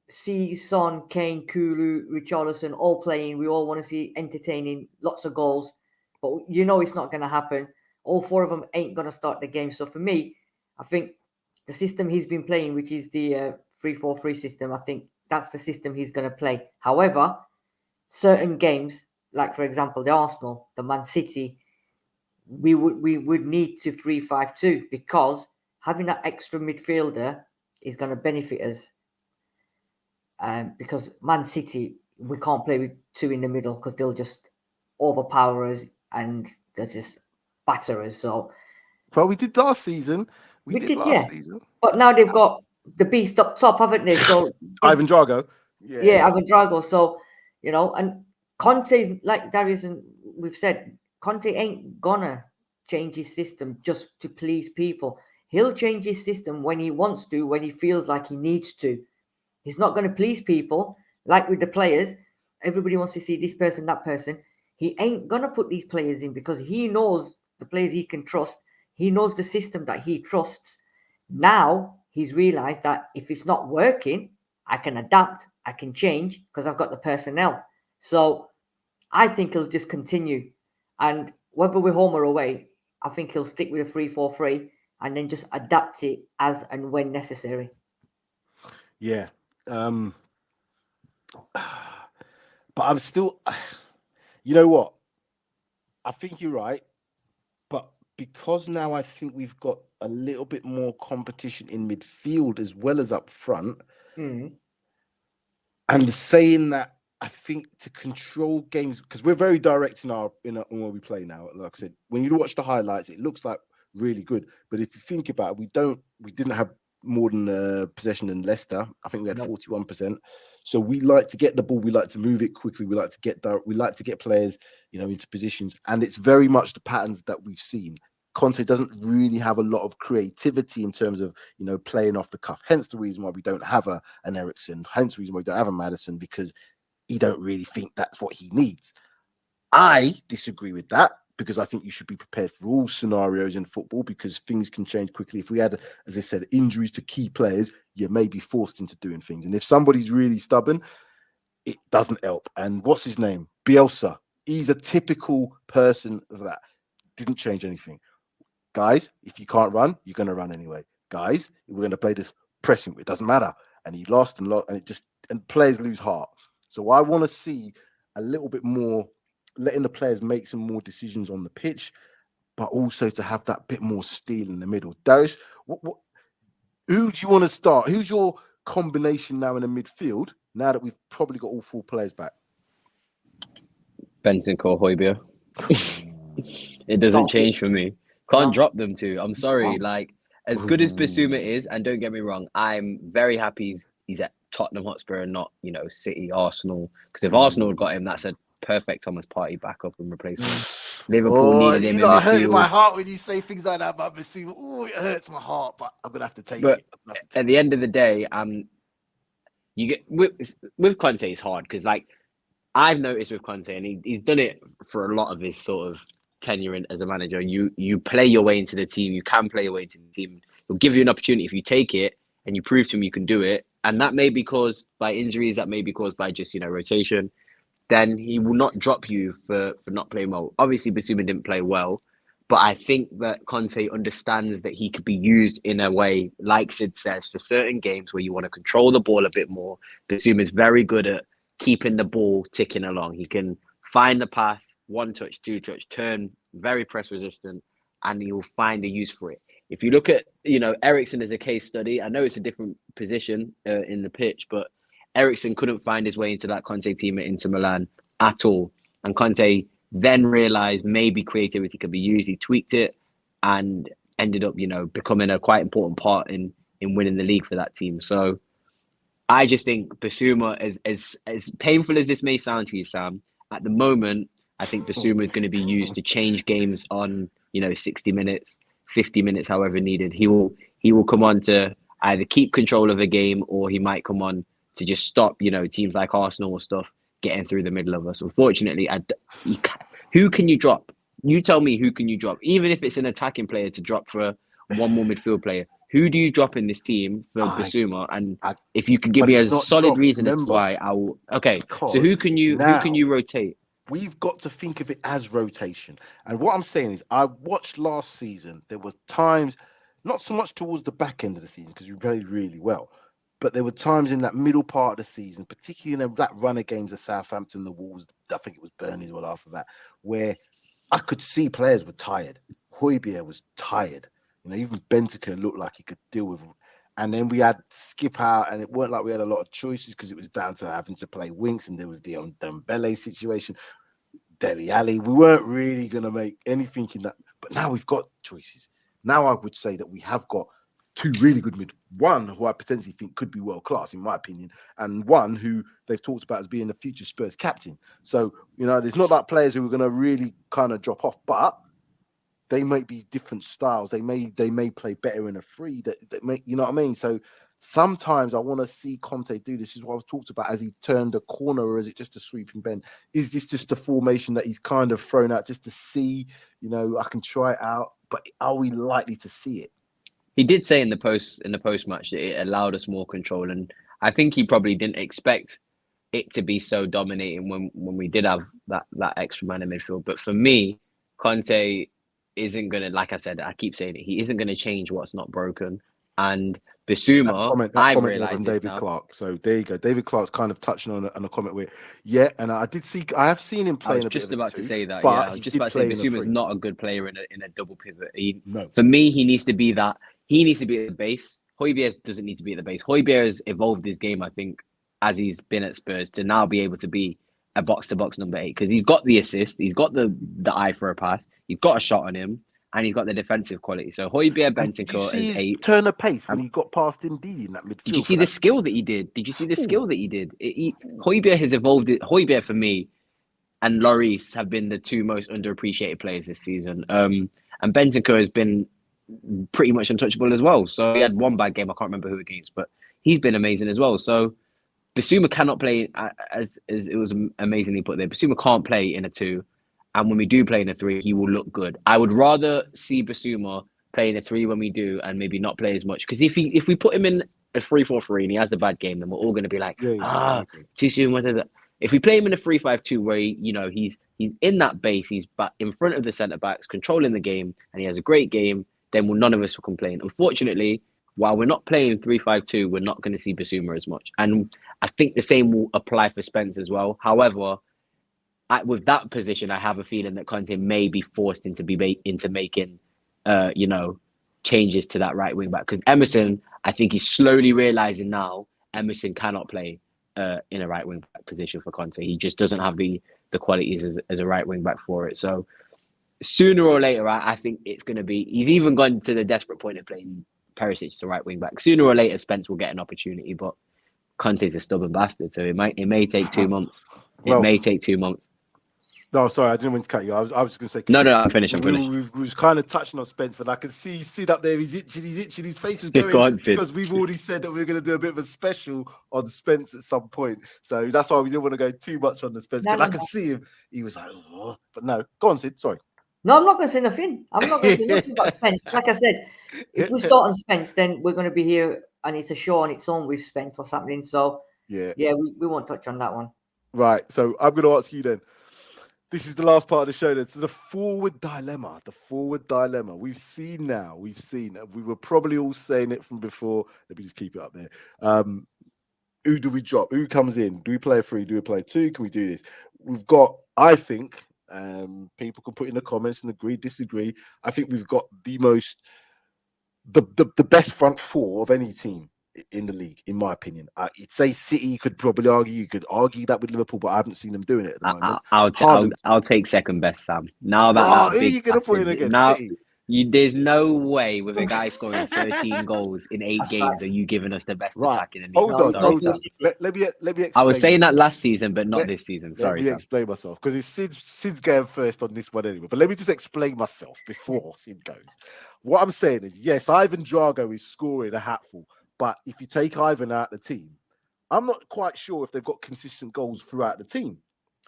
see Son, Kane, Kulu, Richarlison all playing. We all want to see entertaining, lots of goals. But it's not going to happen. All 4 of them ain't going to start the game. So for me, I think the system he's been playing, which is the 3-4-3 system, I think that's the system he's going to play. However, certain games, like for example, the Arsenal, the Man City, we would need to 3-5-2 because having that extra midfielder is going to benefit us. Because Man City, we can't play with two in the middle because they'll just overpower us and they'll just batter us. So, well, we did last season. We did last yeah. season. But now they've got the beast up top, haven't they? So Ivan Drago. Yeah, Ivan Drago. So, and Conte, like Darius and we've said, Conte ain't gonna change his system just to please people. He'll change his system when he wants to, when he feels like he needs to. He's not going to please people like with the players. Everybody wants to see this person, that person. He ain't going to put these players in because he knows the players he can trust. He knows the system that he trusts. Now he's realized that if it's not working, I can adapt, I can change because I've got the personnel. So I think he'll just continue. And whether we're home or away, I think he'll stick with a 3-4-3 and then just adapt it as and when necessary. Yeah. But I'm still, you know what? I think you're right. But because now I think we've got a little bit more competition in midfield as well as up front, and saying that, I think to control games, because we're very direct in where we play now. Like I said, when you watch the highlights, it looks like really good. But if you think about it, we didn't have more than possession than Leicester. I think we had 41%. So we like to get the ball. We like to move it quickly. We like to get players, into positions. And it's very much the patterns that we've seen. Conte doesn't really have a lot of creativity in terms of, playing off the cuff. Hence the reason why we don't have an Eriksen. Hence the reason why we don't have a Maddison, because he don't really think that's what he needs. I disagree with that, because I think you should be prepared for all scenarios in football, because things can change quickly. If we had, as I said, injuries to key players, you may be forced into doing things. And if somebody's really stubborn, it doesn't help. And what's his name? Bielsa. He's a typical person of that. Didn't change anything. Guys, if you can't run, you're going to run anyway. Guys, we're going to play this pressing. It doesn't matter. And he lost and players lose heart. So I want to see a little bit more, letting the players make some more decisions on the pitch, but also to have that bit more steel in the middle. Darius, who do you want to start? Who's your combination now in the midfield, now that we've probably got all four players back? Bentancur, Højbjerg. It doesn't change for me. Can't drop them two. I'm sorry. Like, as good as Bissouma is, and don't get me wrong, I'm very happy he's at Tottenham Hotspur and not, City, Arsenal. Because if Arsenal had got him, that's a perfect Thomas Partey backup and replacement. Liverpool needed him in midfield. It hurts my heart when you say things like that about Bissouma. Oh, it hurts my heart, but I'm gonna have to take it. At the end of the day, you get with Conte, it's hard because, like, I've noticed with Conte, and he's done it for a lot of his sort of tenure as a manager. You play your way into the team. You can play your way into the team. He'll give you an opportunity if you take it and you prove to him you can do it. And that may be caused by injuries. That may be caused by just rotation. Then he will not drop you for not playing well. Obviously, Bissouma didn't play well, but I think that Conte understands that he could be used in a way, like Sid says, for certain games where you want to control the ball a bit more. Bissouma is very good at keeping the ball ticking along. He can find the pass, 1 touch, 2 touch, turn, very press resistant, and he'll find a use for it. If you look at, Eriksen as a case study, I know it's a different position in the pitch, but Eriksen couldn't find his way into that Conte team at Inter Milan at all. And Conte then realized maybe creativity could be used. He tweaked it and ended up, becoming a quite important part in winning the league for that team. So I just think Bissouma, as painful as this may sound to you, Sam, at the moment, I think Bissouma is going to be used to change games on, 60 minutes, 50 minutes, however needed. He will come on to either keep control of a game, or he might come on to just stop, teams like Arsenal or stuff getting through the middle of us. Unfortunately, who can you drop? You tell me, who can you drop? Even if it's an attacking player to drop for one more midfield player, who do you drop in this team for Bissouma? And if you can give me a solid reason as to why, I will. Okay, so who can you rotate? We've got to think of it as rotation. And what I'm saying is, I watched last season. There was times, not so much towards the back end of the season, because we played really well. But there were times in that middle part of the season, particularly in that run of games of Southampton, the Wolves, I think it was Burnley as well after that, where I could see players were tired. Højbjerg was tired. Even Bentancur looked like he could deal with it. And then we had Skip out, and it weren't like we had a lot of choices because it was down to having to play Winks, and there was the Dembele situation, Dele Alli. We weren't really going to make anything in that. But now we've got choices. Now I would say that we have got two really good mid. One who I potentially think could be world class, in my opinion, and one who they've talked about as being the future Spurs captain. So, there's not like players who are going to really kind of drop off, but they might be different styles. They may play better in a free. That make, you know what I mean? So sometimes I want to see Conte do this. Is what I've talked about. Has he turned a corner, or is it just a sweeping bend? Is this just a formation that he's kind of thrown out just to see? I can try it out, but are we likely to see it? He did say in the post match that it allowed us more control, and I think he probably didn't expect it to be so dominating when we did have that extra man in midfield. But for me, Conte isn't gonna, like I said, I keep saying it, he isn't gonna change what's not broken. And Bissouma, that I've comment realized from this David now. Clark. So there you go. David Clark's kind of touching on a comment where, and I have seen him playing a bit of a two, to say that. but Yeah, I was just about to say Bissouma's not a good player in a double pivot. No. For me, he needs to be that. He needs to be at the base. Højbjerg doesn't need to be at the base. Højbjerg has evolved his game, I think, as he's been at Spurs to now be able to be a box-to-box number 8 because he's got the assist, he's got the eye for a pass, he's got a shot on him, and he's got the defensive quality. So Højbjerg, Bentancur is 8. Turn of pace when he got past Ndidi in that midfield. Did you see the skill that he did? Højbjerg has evolved. Højbjerg for me and Lloris have been the two most underappreciated players this season. And Bentancur has been pretty much untouchable as well. So he had one bad game. I can't remember who against, but he's been amazing as well. So Bissouma cannot play, as it was amazingly put there, Bissouma can't play in a 2. And when we do play in a 3, he will look good. I would rather see Bissouma play in a 3 when we do and maybe not play as much. Because if we put him in a 3-4-3 and he has a bad game, then we're all going to be like, too soon. If we play him in a 3-5-2 where he's in that base, he's back in front of the centre-backs, controlling the game, and he has a great game, then none of us will complain. Unfortunately, while we're not playing 3-5-2, we're not going to see Bissouma as much. And I think the same will apply for Spence as well. However, with that position, I have a feeling that Conte may be forced into making, changes to that right wing back. Because Emerson, I think he's slowly realising now, Emerson cannot play in a right wing back position for Conte. He just doesn't have the qualities as a right wing back for it. So sooner or later, I think it's going to be. He's even gone to the desperate point of playing Perisic to right wing back. Sooner or later, Spence will get an opportunity, but Conte's a stubborn bastard, so it may take 2 months. It may take 2 months. No, sorry, I didn't want to cut you. I was just going to say. No, I'm finished. We was kind of touching on Spence, but I can see up there. He's itching. His face was going because we've already said that we're going to do a bit of a special on Spence at some point. So that's why we didn't want to go too much on the Spence. I can see him. He was like, oh. But no, go on, Sid. Sorry. No, I'm not going to say nothing. I'm not going to say nothing about Spence. Like I said, if we start on Spence, then we're going to be here, and it's a show on its own with Spence or something. So yeah, we won't touch on that one. Right. So I'm going to ask you then. This is the last part of the show then. So the forward dilemma. We've seen. We were probably all saying it from before. Let me just keep it up there. Who do we drop? Who comes in? Do we play a 3? Do we play a 2? Can we do this? We've got, I think, people can put in the comments and agree, disagree. I think we've got the best front 4 of any team in the league, in my opinion. You'd say City, you could argue that with Liverpool, but I haven't seen them doing it at the moment. I'll take second best, Sam. Now that who are you going to put in again? Now, City? There's no way with a guy scoring 13 goals in 8 games are you giving us the best attack in the league. Hold on. Let me explain. I was saying that last season, but not this season. Sorry, Let me explain myself, because it's Sid's going first on this one anyway. But let me just explain myself before Sid goes. What I'm saying is, yes, Ivan Drago is scoring a hatful, but if you take Ivan out of the team, I'm not quite sure if they've got consistent goals throughout the team.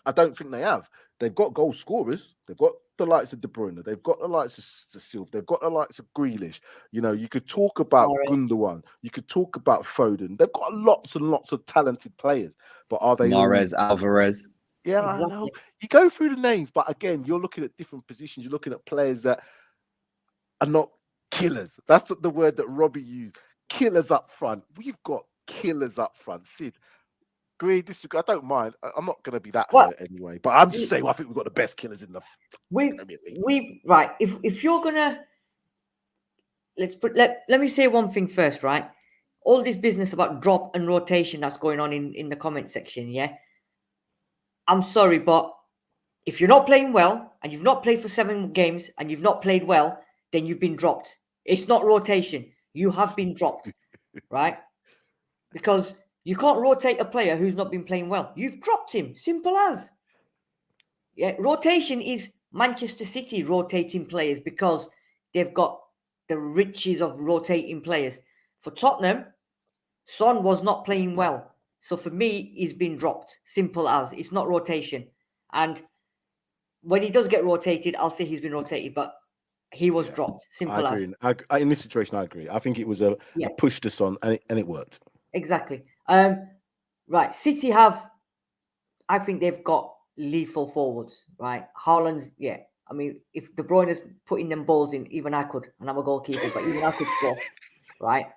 I don't think they have. They've got goal scorers. They've got the likes of De Bruyne. They've got the likes of Silva. They've got the likes of Grealish. You could talk about Gundogan. You could talk about Foden. They've got lots and lots of talented players. But are they Mahrez, Alvarez? Yeah, exactly. I know. You go through the names, but again, you're looking at different positions. You're looking at players that are not killers. That's the word that Robbie used. Killers up front. We've got killers up front. Sid, agree, disagree. I don't mind. I'm not going to be that Well, hurt anyway. But I'm just saying, I think we've got the best killers in the Premier League. we right. If you're gonna let me say one thing first, right? All this business about drop and rotation that's going on in the comment section, yeah. I'm sorry, but if you're not playing well and you've not played for 7 games and you've not played well, then you've been dropped. It's not rotation. You have been dropped, right? Because you can't rotate a player who's not been playing well. You've dropped him. Simple as. Yeah, rotation is Manchester City rotating players because they've got the riches of rotating players. For Tottenham, Son was not playing well. So for me, he's been dropped. Simple as. It's not rotation. And when he does get rotated, I'll say he's been rotated, but he was dropped. Simple I as. agree. In this situation, I agree. I think it was a push to Son, and it worked. Exactly. Right. City I think they've got lethal forwards, right? Haaland's, yeah. I mean, if De Bruyne is putting them balls in, even I could, and I'm a goalkeeper, but even I could score, right?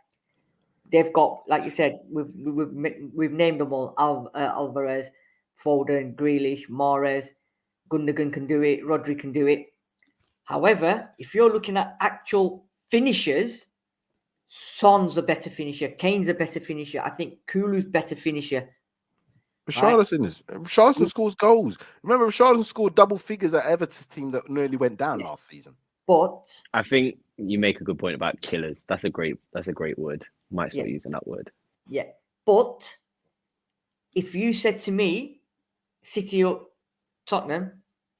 They've got, like you said, we've named them all: Alvarez, Foden, Grealish, Mahrez, Gundogan can do it, Rodri can do it. However, if you're looking at actual finishers, Son's a better finisher, Kane's a better finisher. I think Kulu's better finisher. Richarlison scores goals. Remember, Richarlison scored double figures at Everton's team that nearly went down last season. But I think you make a good point about killers. That's a great word. Might start using that word. Yeah. But if you said to me, City or Tottenham,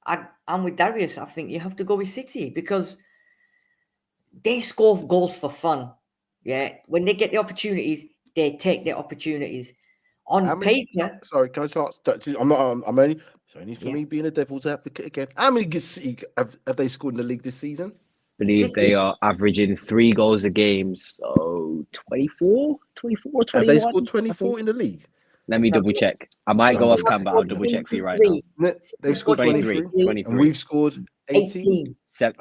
I'm with Darius. I think you have to go with City because they score goals for fun. Yeah. When they get the opportunities, they take their opportunities. On paper. Sorry, can I start? I'm only for me being a devil's advocate again. How many City have they scored in the league this season? I believe they are averaging 3 goals a game. So 24, 21. Have they scored 24 in the league? Let me double check. I might go off cam, but I'll double check for you right now. They've scored 23. And we've scored 18.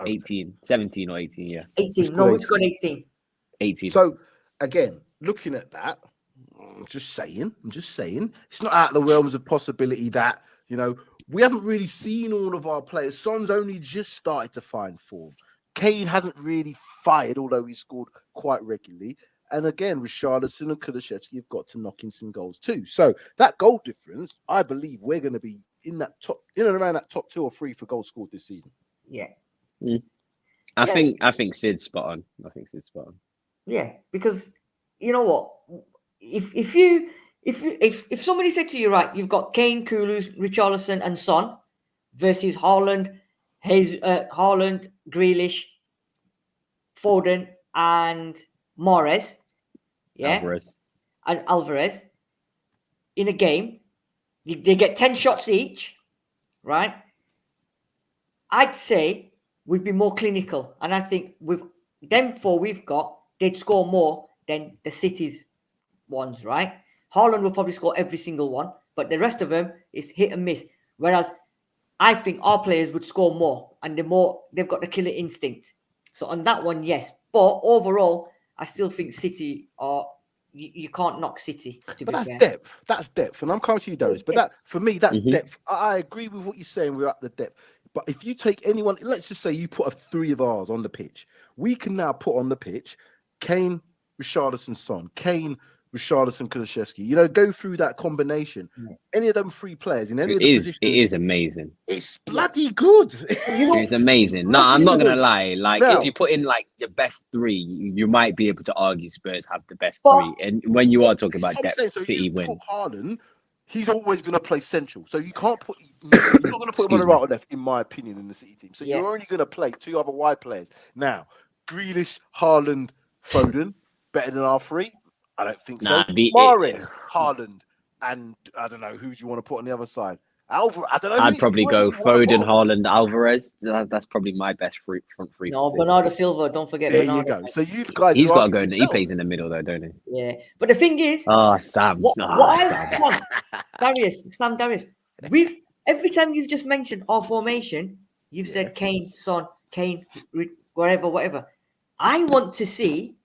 18, 17 or 18, yeah. 18. No, we've scored 18. 18. So, again, looking at that, I'm just saying, it's not out of the realms of possibility that, we haven't really seen all of our players. Son's only just started to find form. Kane hasn't really fired, although he scored quite regularly. And again, Richarlison and Kulusevski have got to knock in some goals too. So that goal difference, I believe we're going to be in and around that top 2 or 3 for goals scored this season. Yeah. I think Sid's spot on. Yeah, because you know what? If somebody said to you, right, you've got Kane, Kulu, Richarlison, and Son versus Haaland, Grealish, Foden, and Mahrez, and Alvarez in a game, they get 10 shots each, right? I'd say we'd be more clinical, and I think with them 4 we've got, they'd score more than the City's ones, right? Haaland will probably score every single one, but the rest of them is hit and miss. Whereas I think our players would score more, and they've got the killer instinct. So on that one, yes. But overall, I still think City are. You can't knock City. But that's depth. That's depth, and I'm coming to you, Darius. But that for me, that's depth. I agree with what you're saying. We're at the depth. But if you take anyone, let's just say you put 3 of ours on the pitch, we can now put on the pitch Kane, Richarlison, Son, Kane, Richarlison, Kulusevski. Go through that combination. Any of them 3 players in any of the positions. It is amazing. It's bloody good. It's amazing. No, I'm not gonna lie. If you put in your best 3, you might be able to argue Spurs have the best 3. And when you are talking about depth, City win. Haaland, he's always going to play central, so you can't put. You're not going to put him on the right or left, in my opinion, in the City team. So you're only going to play 2 other wide players. Now, Grealish, Haaland, Foden, better than our 3. I don't think so. Mahrez, Haaland, and I don't know who do you want to put on the other side. Alvarez. I don't know. I'd probably go Foden, Haaland, Alvarez. That's probably my best front 3. No, Bernardo Silva. Don't forget. There Bernardo. you go. So you guys, he's got to go. He plays in the middle though, don't he? Yeah, but the thing is, Sam. Darius. Every time you've just mentioned our formation, you've said Kane, Son, Kane, whatever. I want to see,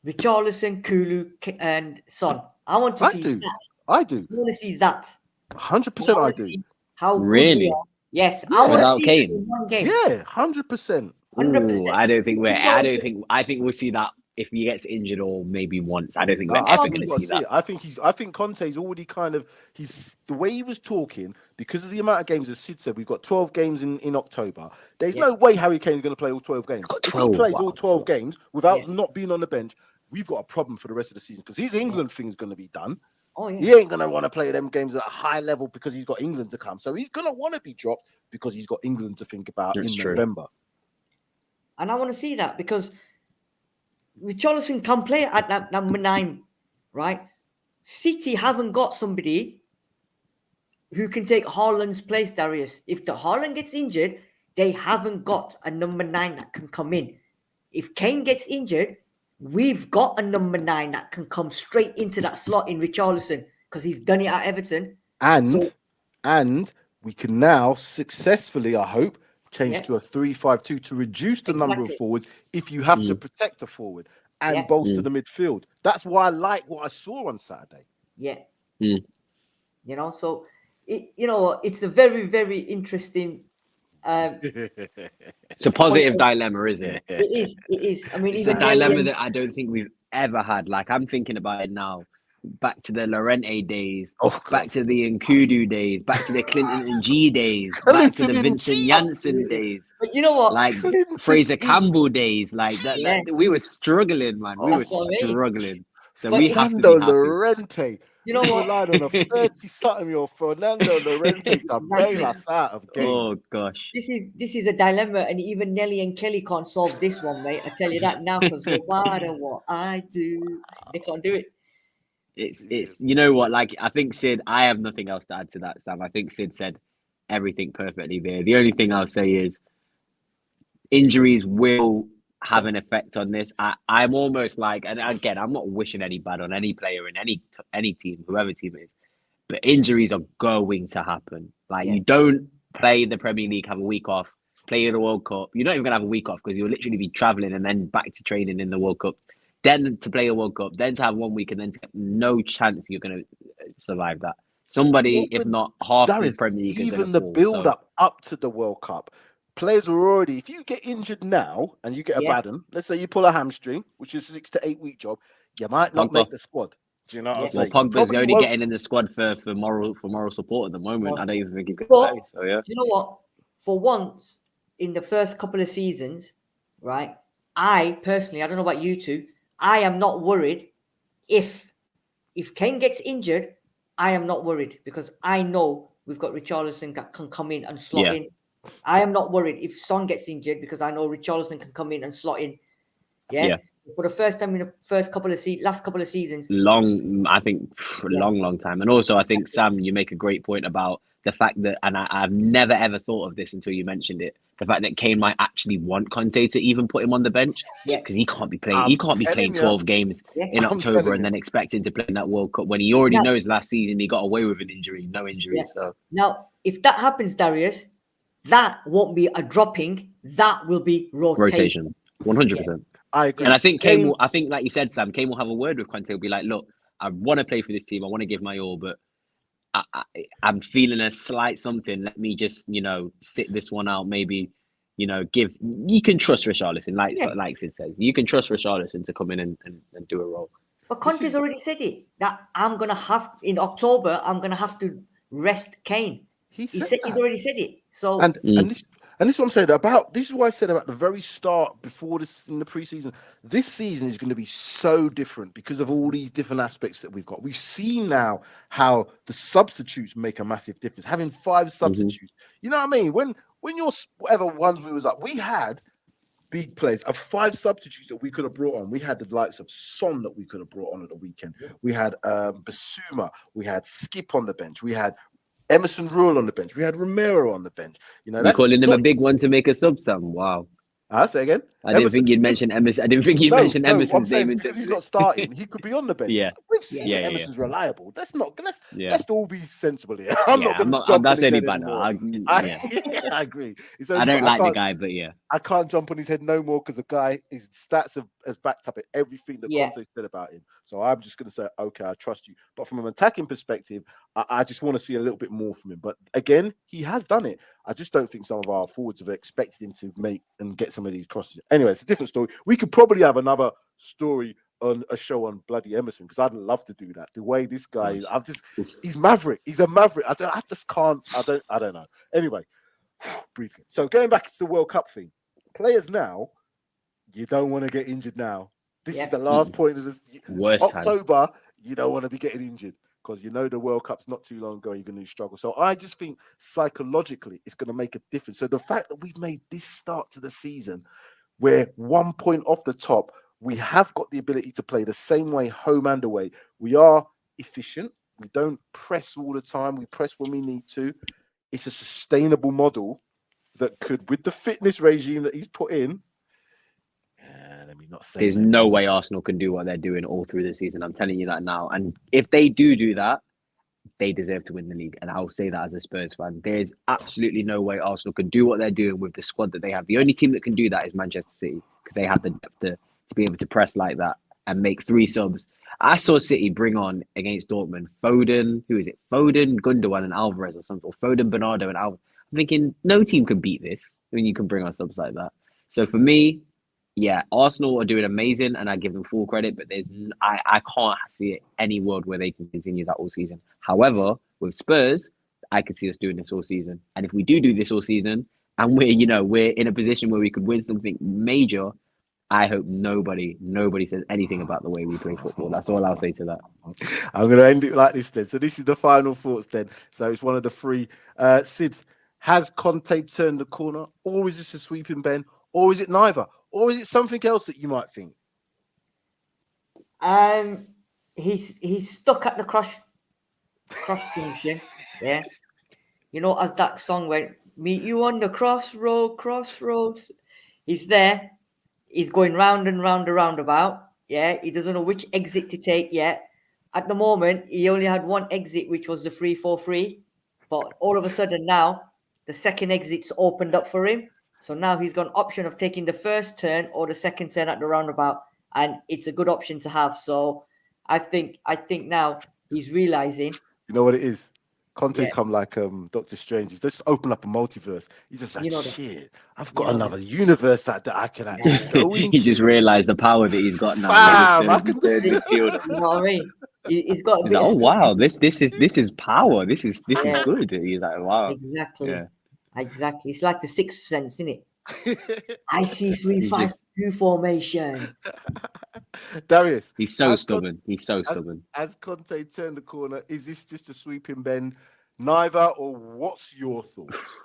Richarlison, Kulu, and Son. I want to see that. I do. I want to see that. 100% I do. How good Really? we are. Yes, Yeah. I want to Without see Kane? that in one game. Yeah, 100%. 100%. I don't think Richarlison- I think we'll see that if he gets injured or maybe once. I don't think No, we're I ever think going we've to got see to see that. it. I think Conte's already he's the way he was talking, because of the amount of games, as Sid said, we've got 12 games in October. There's no way Harry Kane's going to play all 12 games. Got If 12, he plays wow. all 12 games without not being on the bench, we've got a problem for the rest of the season, because his England thing is going to be done. Oh, yeah. He ain't going to want to play them games at a high level because he's got England to come. So he's going to want to be dropped because he's got England to think about in November. And I want to see that, because Richarlison can play at that number 9, right? City haven't got somebody who can take Haaland's place, Darius. If the Haaland gets injured, they haven't got a number 9 that can come in. If Kane gets injured, we've got a number 9 that can come straight into that slot in Richarlison, because he's done it at Everton. And we can now successfully, I hope, change to a 3-5-2 to reduce the number of forwards if you have to protect a forward and bolster the midfield. That's why I like what I saw on Saturday. You know, so it's a very, very interesting. It's a positive dilemma, isn't it? It is. I mean, It's even a dilemma that I don't think we've ever had. Like, I'm thinking about it now. Back to the Llorente days, back to the Nkudu days, back to the Clinton and G days, back to the Vincent Janssen days. But you know what? Like Fraser Campbell days, like that we were struggling, man. We were struggling. So we have to be happy. Llorente. You know what? Relied on a 30-something-year-old Fernando Llorente to bail us out of games. Oh gosh. This is a dilemma, and even Nelly and Kelly can't solve this one, mate. I tell you that now, because no matter what I do, they can't do it. It's you know what, like I think Sid, I have nothing else to add to that, Sam. I think Sid said everything perfectly there. The only thing I'll say is injuries will have an effect on this. I'm almost like, and again, I'm not wishing any bad on any player in any team, whoever team it is, but injuries are going to happen. Like you don't play the Premier League, have a week off, play the World Cup. You're not even gonna have a week off because you'll literally be traveling and then back to training in the World Cup. Then to play a World Cup, then to have 1 week, and then to no chance you're going to survive that. Somebody, if not half the Premier League, even the build-up up to the World Cup, players are already. If you get injured now and you get a bad one, let's say you pull a hamstring, which is a 6 to 8 week job, you might not make the squad. Do you know what I'm saying? Well, Pogba's only getting in the squad for moral support at the moment. I don't even think he's going to play. So you know what? For once in the first couple of seasons, right? I personally, I don't know about you two, I am not worried if Kane gets injured. I am not worried because I know we've got Richarlison that can come in and slot in. I am not worried if Son gets injured because I know Richarlison can come in and slot in. For the first time in the last couple of seasons. Long time. And also, I think, Sam, you make a great point about the fact that, and I've never ever thought of this until you mentioned it, the fact that Kane might actually want Conte to even put him on the bench because he can't be playing. He can't be playing 12 games in October and then expecting to play in that World Cup when he already knows last season he got away with an injury, no injury. So now, if that happens, Darius, that won't be a dropping. That will be rotation. 100%. I agree. And I think Kane will, I think, like you said, Sam, Kane will have a word with Conte. He'll be like, look, I want to play for this team. I want to give my all, but I'm feeling a slight something. Let me just, sit this one out. Maybe, you can trust Richarlison, like Sid says. You can trust Richarlison to come in and do a role. But Conte's already said it, that in October, I'm going to have to rest Kane. He's already said it. So And this is what I'm saying about. This is what I said about the very start before this in the preseason. This season is going to be so different because of all these different aspects that we've got. We've seen now how the substitutes make a massive difference. Having 5 substitutes, you know what I mean? When you're whatever ones we was up, we had big players of 5 substitutes that we could have brought on. We had the likes of Son that we could have brought on at the weekend. We had Basuma. We had Skip on the bench. We had Emerson Rule on the bench. We had Romero on the bench. You're calling him a big one to make a sub, Sam. Wow. Say again. I didn't think you'd mention Emerson. I didn't think you'd mention I'm Emerson's saying name because he's not starting, he could be on the bench. Yeah. We've seen Yeah. that Emerson's reliable. Yeah. Let's all be sensible here. I'm not going to jump on that's his any head banner. anymore. I agree. It's I only, don't but like the guy, but yeah. I can't jump on his head no more because the guy, his stats has backed up everything that Conte said about him. So I'm just going to say, okay, I trust you. But from an attacking perspective, I just want to see a little bit more from him. But again, he has done it. I just don't think some of our forwards have expected him to make and get some of these crosses. Anyway, it's a different story. We could probably have another story on a show on bloody Emerson because I'd love to do that. The way this guy is, he's maverick. He's a maverick. I just can't. I don't know. Anyway, briefly. So going back to the World Cup thing, players now, you don't want to get injured now. This is the last point of this. October, you don't want to be getting injured because you know the World Cup's not too long ago. You're going to struggle. So I just think psychologically, it's going to make a difference. So the fact that we've made this start to the season, where 1 point off the top, we have got the ability to play the same way home and away. We are efficient. We don't press all the time. We press when we need to. It's a sustainable model that could, with the fitness regime that he's put in, let me not say there's no way Arsenal can do what they're doing all through the season. I'm telling you that now. And if they do that, they deserve to win the league. And I'll say that as a Spurs fan. There's absolutely no way Arsenal can do what they're doing with the squad that they have. The only team that can do that is Manchester City because they have the depth to be able to press like that and make 3 subs. I saw City bring on against Dortmund Foden, Foden, Gundogan and Alvarez or something, or Foden, Bernardo and Alvarez. I'm thinking no team can beat this when you can bring on subs like that. So for me, yeah, Arsenal are doing amazing and I give them full credit, but I can't see it any world where they can continue that all season. However, with Spurs, I could see us doing this all season. And if we do this all season and we're in a position where we could win something major, I hope nobody says anything about the way we play football. That's all I'll say to that. I'm going to end it like this then. So this is the final thoughts then. So it's one of the 3. Sid, has Conte turned the corner, or is this a sweeping Ben, or is it neither, or is it something else that you might think? He's stuck at the cross junction. Yeah, as that song went, meet you on the crossroads. He's there. He's going round and round the roundabout. Yeah, he doesn't know which exit to take yet. At the moment, he only had one exit, which was the 343. But all of a sudden now, the second exit's opened up for him. So now he's got an option of taking the first turn or the second turn at the roundabout. And it's a good option to have. So I think now he's realizing. You know what it is? Conte come like Doctor Strange. He's just open up a multiverse. He's just like, shit, I've got another universe that I can actually go into. He just realized the power that he's got now. I can do it. You know what I mean? He's got a bit of wow, this is power. This is good. He's like, wow. Exactly. Yeah. Exactly. It's like the Sixth Sense, isn't it? I see 3-5-2 formation. Darius. He's so stubborn. He's so stubborn. As Conte turned the corner, is this just a sweeping Ben? Neither, or what's your thoughts?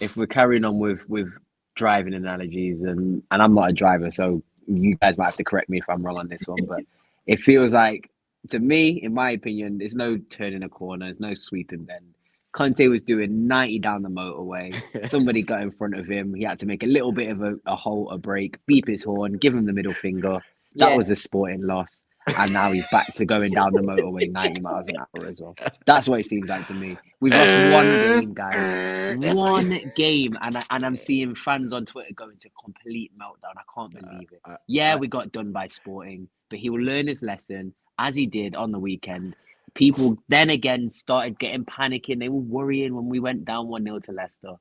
If we're carrying on with driving analogies, and I'm not a driver, so you guys might have to correct me if I'm wrong on this one, but it feels like, to me, in my opinion, there's no turning a corner, there's no sweeping Ben. Conte was doing 90 down the motorway. Somebody got in front of him. He had to make a little bit of a halt, a break, beep his horn, give him the middle finger. That was a sporting loss. And now he's back to going down the motorway 90 miles an hour as well. That's what it seems like to me. We've lost one game, guys. One game. And I'm seeing fans on Twitter going to complete meltdown. I can't believe it. We got done by Sporting, but he will learn his lesson as he did on the weekend. People then again started getting panicking. They were worrying when we went down 1-0 to Leicester.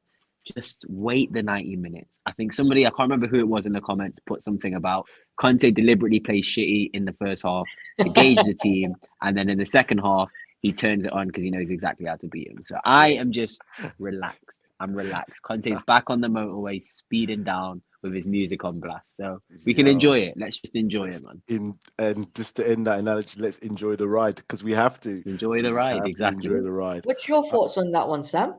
Just wait the 90 minutes. I think somebody, I can't remember who it was in the comments, put something about Conte deliberately plays shitty in the first half to gauge the team. And then in the second half, he turns it on because he knows exactly how to beat him. So I am just relaxed. I'm relaxed. Conte's back on the motorway, speeding down with his music on blast. So we can enjoy it. Let's just enjoy it, man. And just to end that analogy, let's enjoy the ride because we have to. Enjoy the ride, exactly. Enjoy the ride. What's your thoughts on that one, Sam?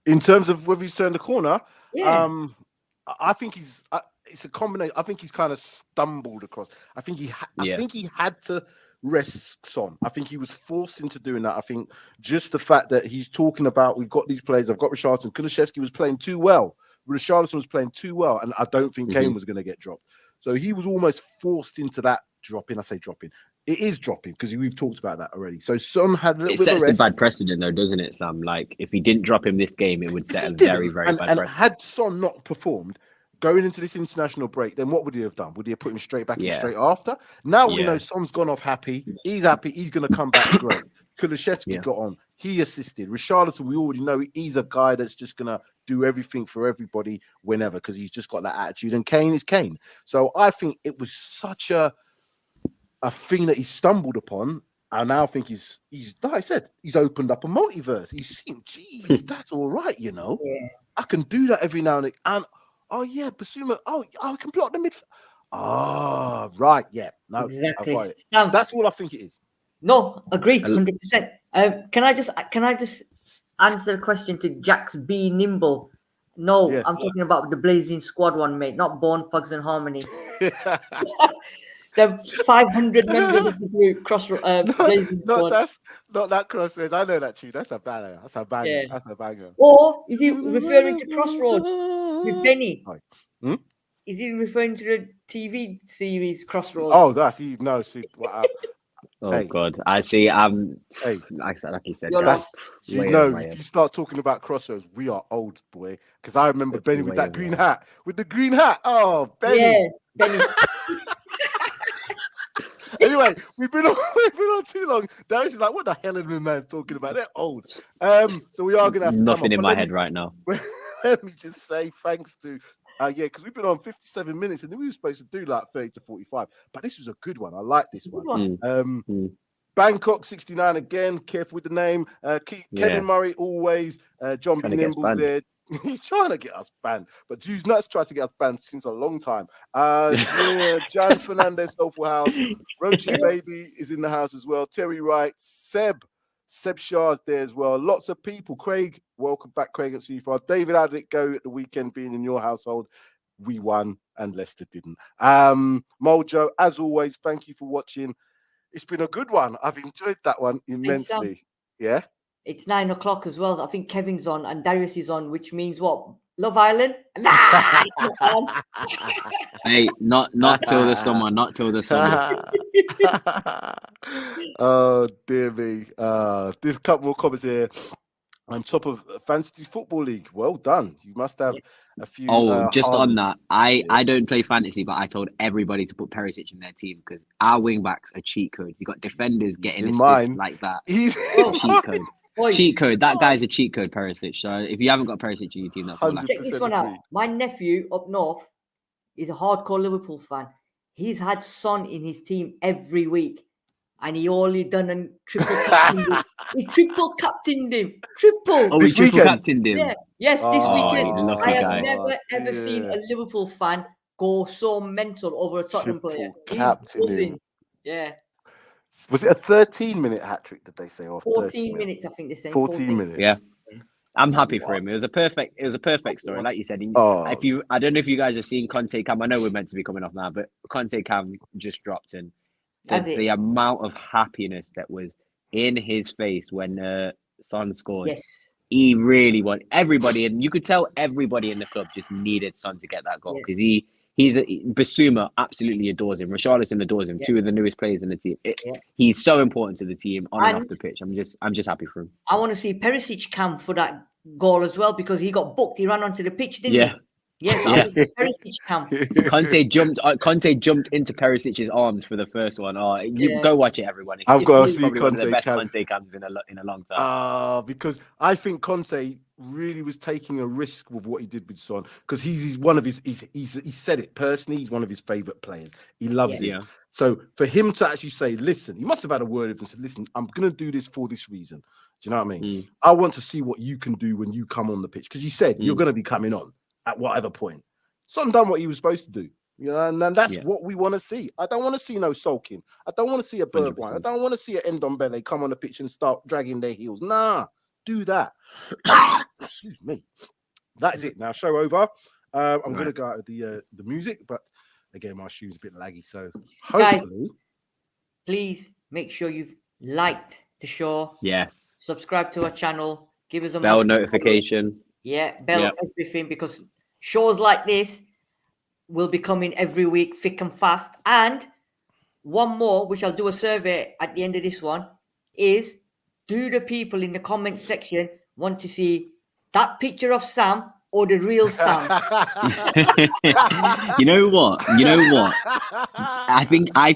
In terms of whether he's turned the corner, I think it's a combination. I think he's kind of stumbled across. I think he had to rest Son. I think he was forced into doing that. I think just the fact that he's talking about, we've got these players, I've got Richarlison, Kulusevski was playing too well Richarlison was playing too well, and I don't think Kane was going to get dropped. So he was almost forced into that dropping. I say dropping. It is dropping because we've talked about that already. So Son had a little bit of sets a rest. bad precedent, though, doesn't it, Sam? Like, if he didn't drop him this game, it would set a very, very bad precedent. And had Son not performed going into this international break, then what would he have done? Would he have put him straight back in straight after? Now we know Son's gone off happy. He's happy. He's going to come back great. Kulusevski got on. He assisted. Richarlison, we already know he's a guy that's just going to do everything for everybody whenever because he's just got that attitude. And Kane is Kane. So I think it was such a thing that he stumbled upon. I now think he's like I said, he's opened up a multiverse. He's seen, geez, that's all right, you know. Yeah. I can do that every now and then. And oh yeah, Basuma. Oh, I can plot the midfield. Ah, right, yeah. No, Exactly. I've got it. That's all I think it is. No, agree, 100%. Can I just answer a question to Jack's B Nimble? No, Yes, I'm talking about the Blazing Squad one, mate, not Bone Thugs and Harmony. The 500 members of the group Blazing Squad. That's not that Crossroads. I know that tune. That's a banger. That's a banger. Yeah. That's a banger. Or is he referring to Crossroads with Benny? Hmm? Is he referring to the TV series Crossroads? Oh, that's he. No, see. Oh God, I see. Hey, like you said, that's way you know. over my If head. you start talking about Crossroads, we are old, boy. Because I remember That's Benny with way that over green my hat. With the green hat. Oh, Benny. Yeah, Benny. Anyway, we've been on too long. Darius is like, what the hell are the man's talking about? They're old. So we are gonna have to Nothing in my head right now. Let me just say thanks to because we've been on 57 minutes and we were supposed to do like 30 to 45. But this was a good one. I like this one. Bangkok 69 again. Careful with the name. Kevin Murray always. John B. Nimble's there. He's trying to get us banned, but Jews Nuts tried to get us banned since a long time. Jan Fernandez, Soulful House, Roachy Baby is in the house as well. Terry Wright, Seb Shah's there as well. Lots of people. Craig, welcome back, Craig at C4. David, how did it go at the weekend being in your household? We won and Leicester didn't. Mojo, as always, thank you for watching. It's been a good one. I've enjoyed that one immensely. Yeah. It's 9 o'clock as well. I think Kevin's on and Darius is on, which means what? Love Island? Nah, it's not on. Hey, not till the summer. Not till the summer. Oh dear me. There's a couple more comments here. I'm top of Fantasy Football League. Well done. You must have a few. Just on that, I don't play fantasy, but I told everybody to put Perisic in their team because our wing backs are cheat codes. You got defenders getting assists like that. He's cheat code. Cheat code. That guy's a cheat code, Perisic. So if you haven't got Perisic in your team, that's all I Check this one out. My nephew up north is a hardcore Liverpool fan. He's had Son in his team every week. And he only done a triple captained him. He triple captained him. Triple. Oh, he triple captained him. Yeah. Yes, this weekend. I have guy. never ever seen a Liverpool fan go so mental over a Tottenham player. Captain. Yeah. Was it a 13-minute hat trick? Did they say, or 14 minutes? I think they said 14 minutes. Yeah, I'm happy for him. It was a perfect story, like you said. I don't know if you guys have seen Conte Cam. I know we're meant to be coming off now, but Conte Cam just dropped in. The amount of happiness that was in his face when Son scored. Yes. He really wanted everybody, and you could tell everybody in the club just needed Son to get that goal because Basuma absolutely adores him. Richarlison adores him. Two of the newest players in the team. He's so important to the team on and off the pitch. I'm just happy for him. I want to see Perisic camp for that goal as well because he got booked. He ran onto the pitch, didn't he? Yes, Perisic camp. Conte jumped into Perisic's arms for the first one. Oh, you go watch it, everyone. I've got to see Conte. One of the best camp. Conte camps in a long time. Because I think Conte really was taking a risk with what he did with Son because he's one of his. He said it personally. He's one of his favorite players. He loves it. Yeah. So for him to actually say, "Listen," he must have had a word with him and said, "Listen, I'm going to do this for this reason." Do you know what I mean? I want to see what you can do when you come on the pitch because he said you're going to be coming on at whatever point. Son done what he was supposed to do. You know, and that's what we want to see. I don't want to see no sulking. I don't want to see a Bergwijn. I don't want to see an Ndombele come on the pitch and start dragging their heels. Nah, do that. Excuse me. That is it. Now, show over. I'm going to go out with the music, but again, my shoe's a bit laggy. So, hopefully. Guys, please make sure you've liked the show. Yes. Subscribe to our channel. Give us a bell notification. Yeah, bell everything because shows like this will be coming every week, thick and fast. And one more, which I'll do a survey at the end of this one, is do the people in the comment section want to see that picture of Sam or the real Sam? You know what? I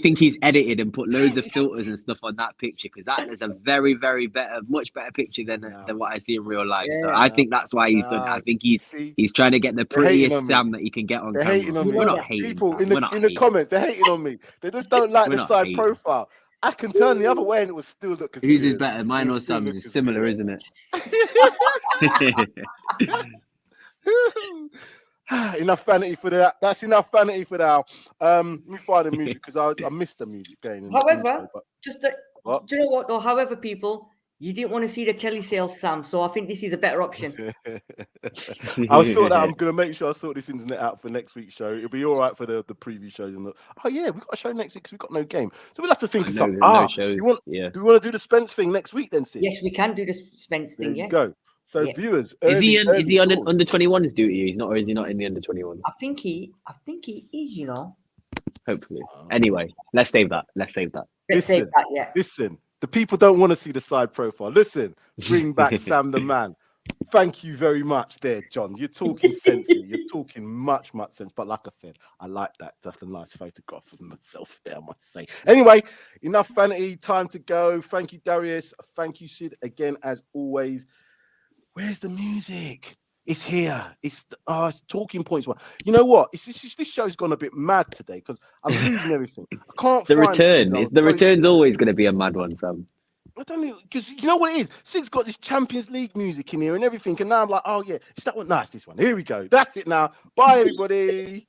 think he's edited and put loads of filters and stuff on that picture, because that is a very, very much better picture than what I see in real life. So I think that's why he's done it. I think he's trying to get the prettiest Sam that he can get on They're camera. hating on me. We're not hating. People Sam. in the comments, they're hating on me. They just don't like We're the not side hating. profile. I can turn the other way and it will still look as Whose good. is better, mine or Sam's? It's similar, isn't it? Enough vanity for that. That's enough vanity for now. Let me find the music because I missed the music going. However, do you know what though? However, people, you didn't want to see the telesales, Sam. So I think this is a better option. I'll sort that. I'm gonna make sure I sort this internet out for next week's show. It'll be all right for the preview shows. And oh yeah, we've got a show next week because we've got no game, so we'll have to think of something. No shows. Do we want to do the Spence thing next week then? Sid? Yes, we can do the Spence thing. There you go. So viewers, is he on the under 21s duty? He's not, or is he not in the under 21? I think he is. You know. Hopefully. Anyway, let's save that. Let's save that. Yeah. Listen, the people don't want to see the side profile. Listen, bring back Sam the man. Thank you very much there, John. You're talking sense here. You're talking much sense. But like I said, I like that. That's a nice photograph of myself there, I must say. Anyway, enough vanity. Time to go. Thank you, Darius. Thank you, Sid, again, as always. Where's the music? It's here. It's talking points. You know what? This show's gone a bit mad today because I'm losing everything. I can't. The return's always going to be a mad one, Sam. I don't know, because you know what it is? Sid's got this Champions League music in here and everything, and now I'm like, oh yeah, is that one? Nice, this one. Here we go. That's it now. Bye, everybody.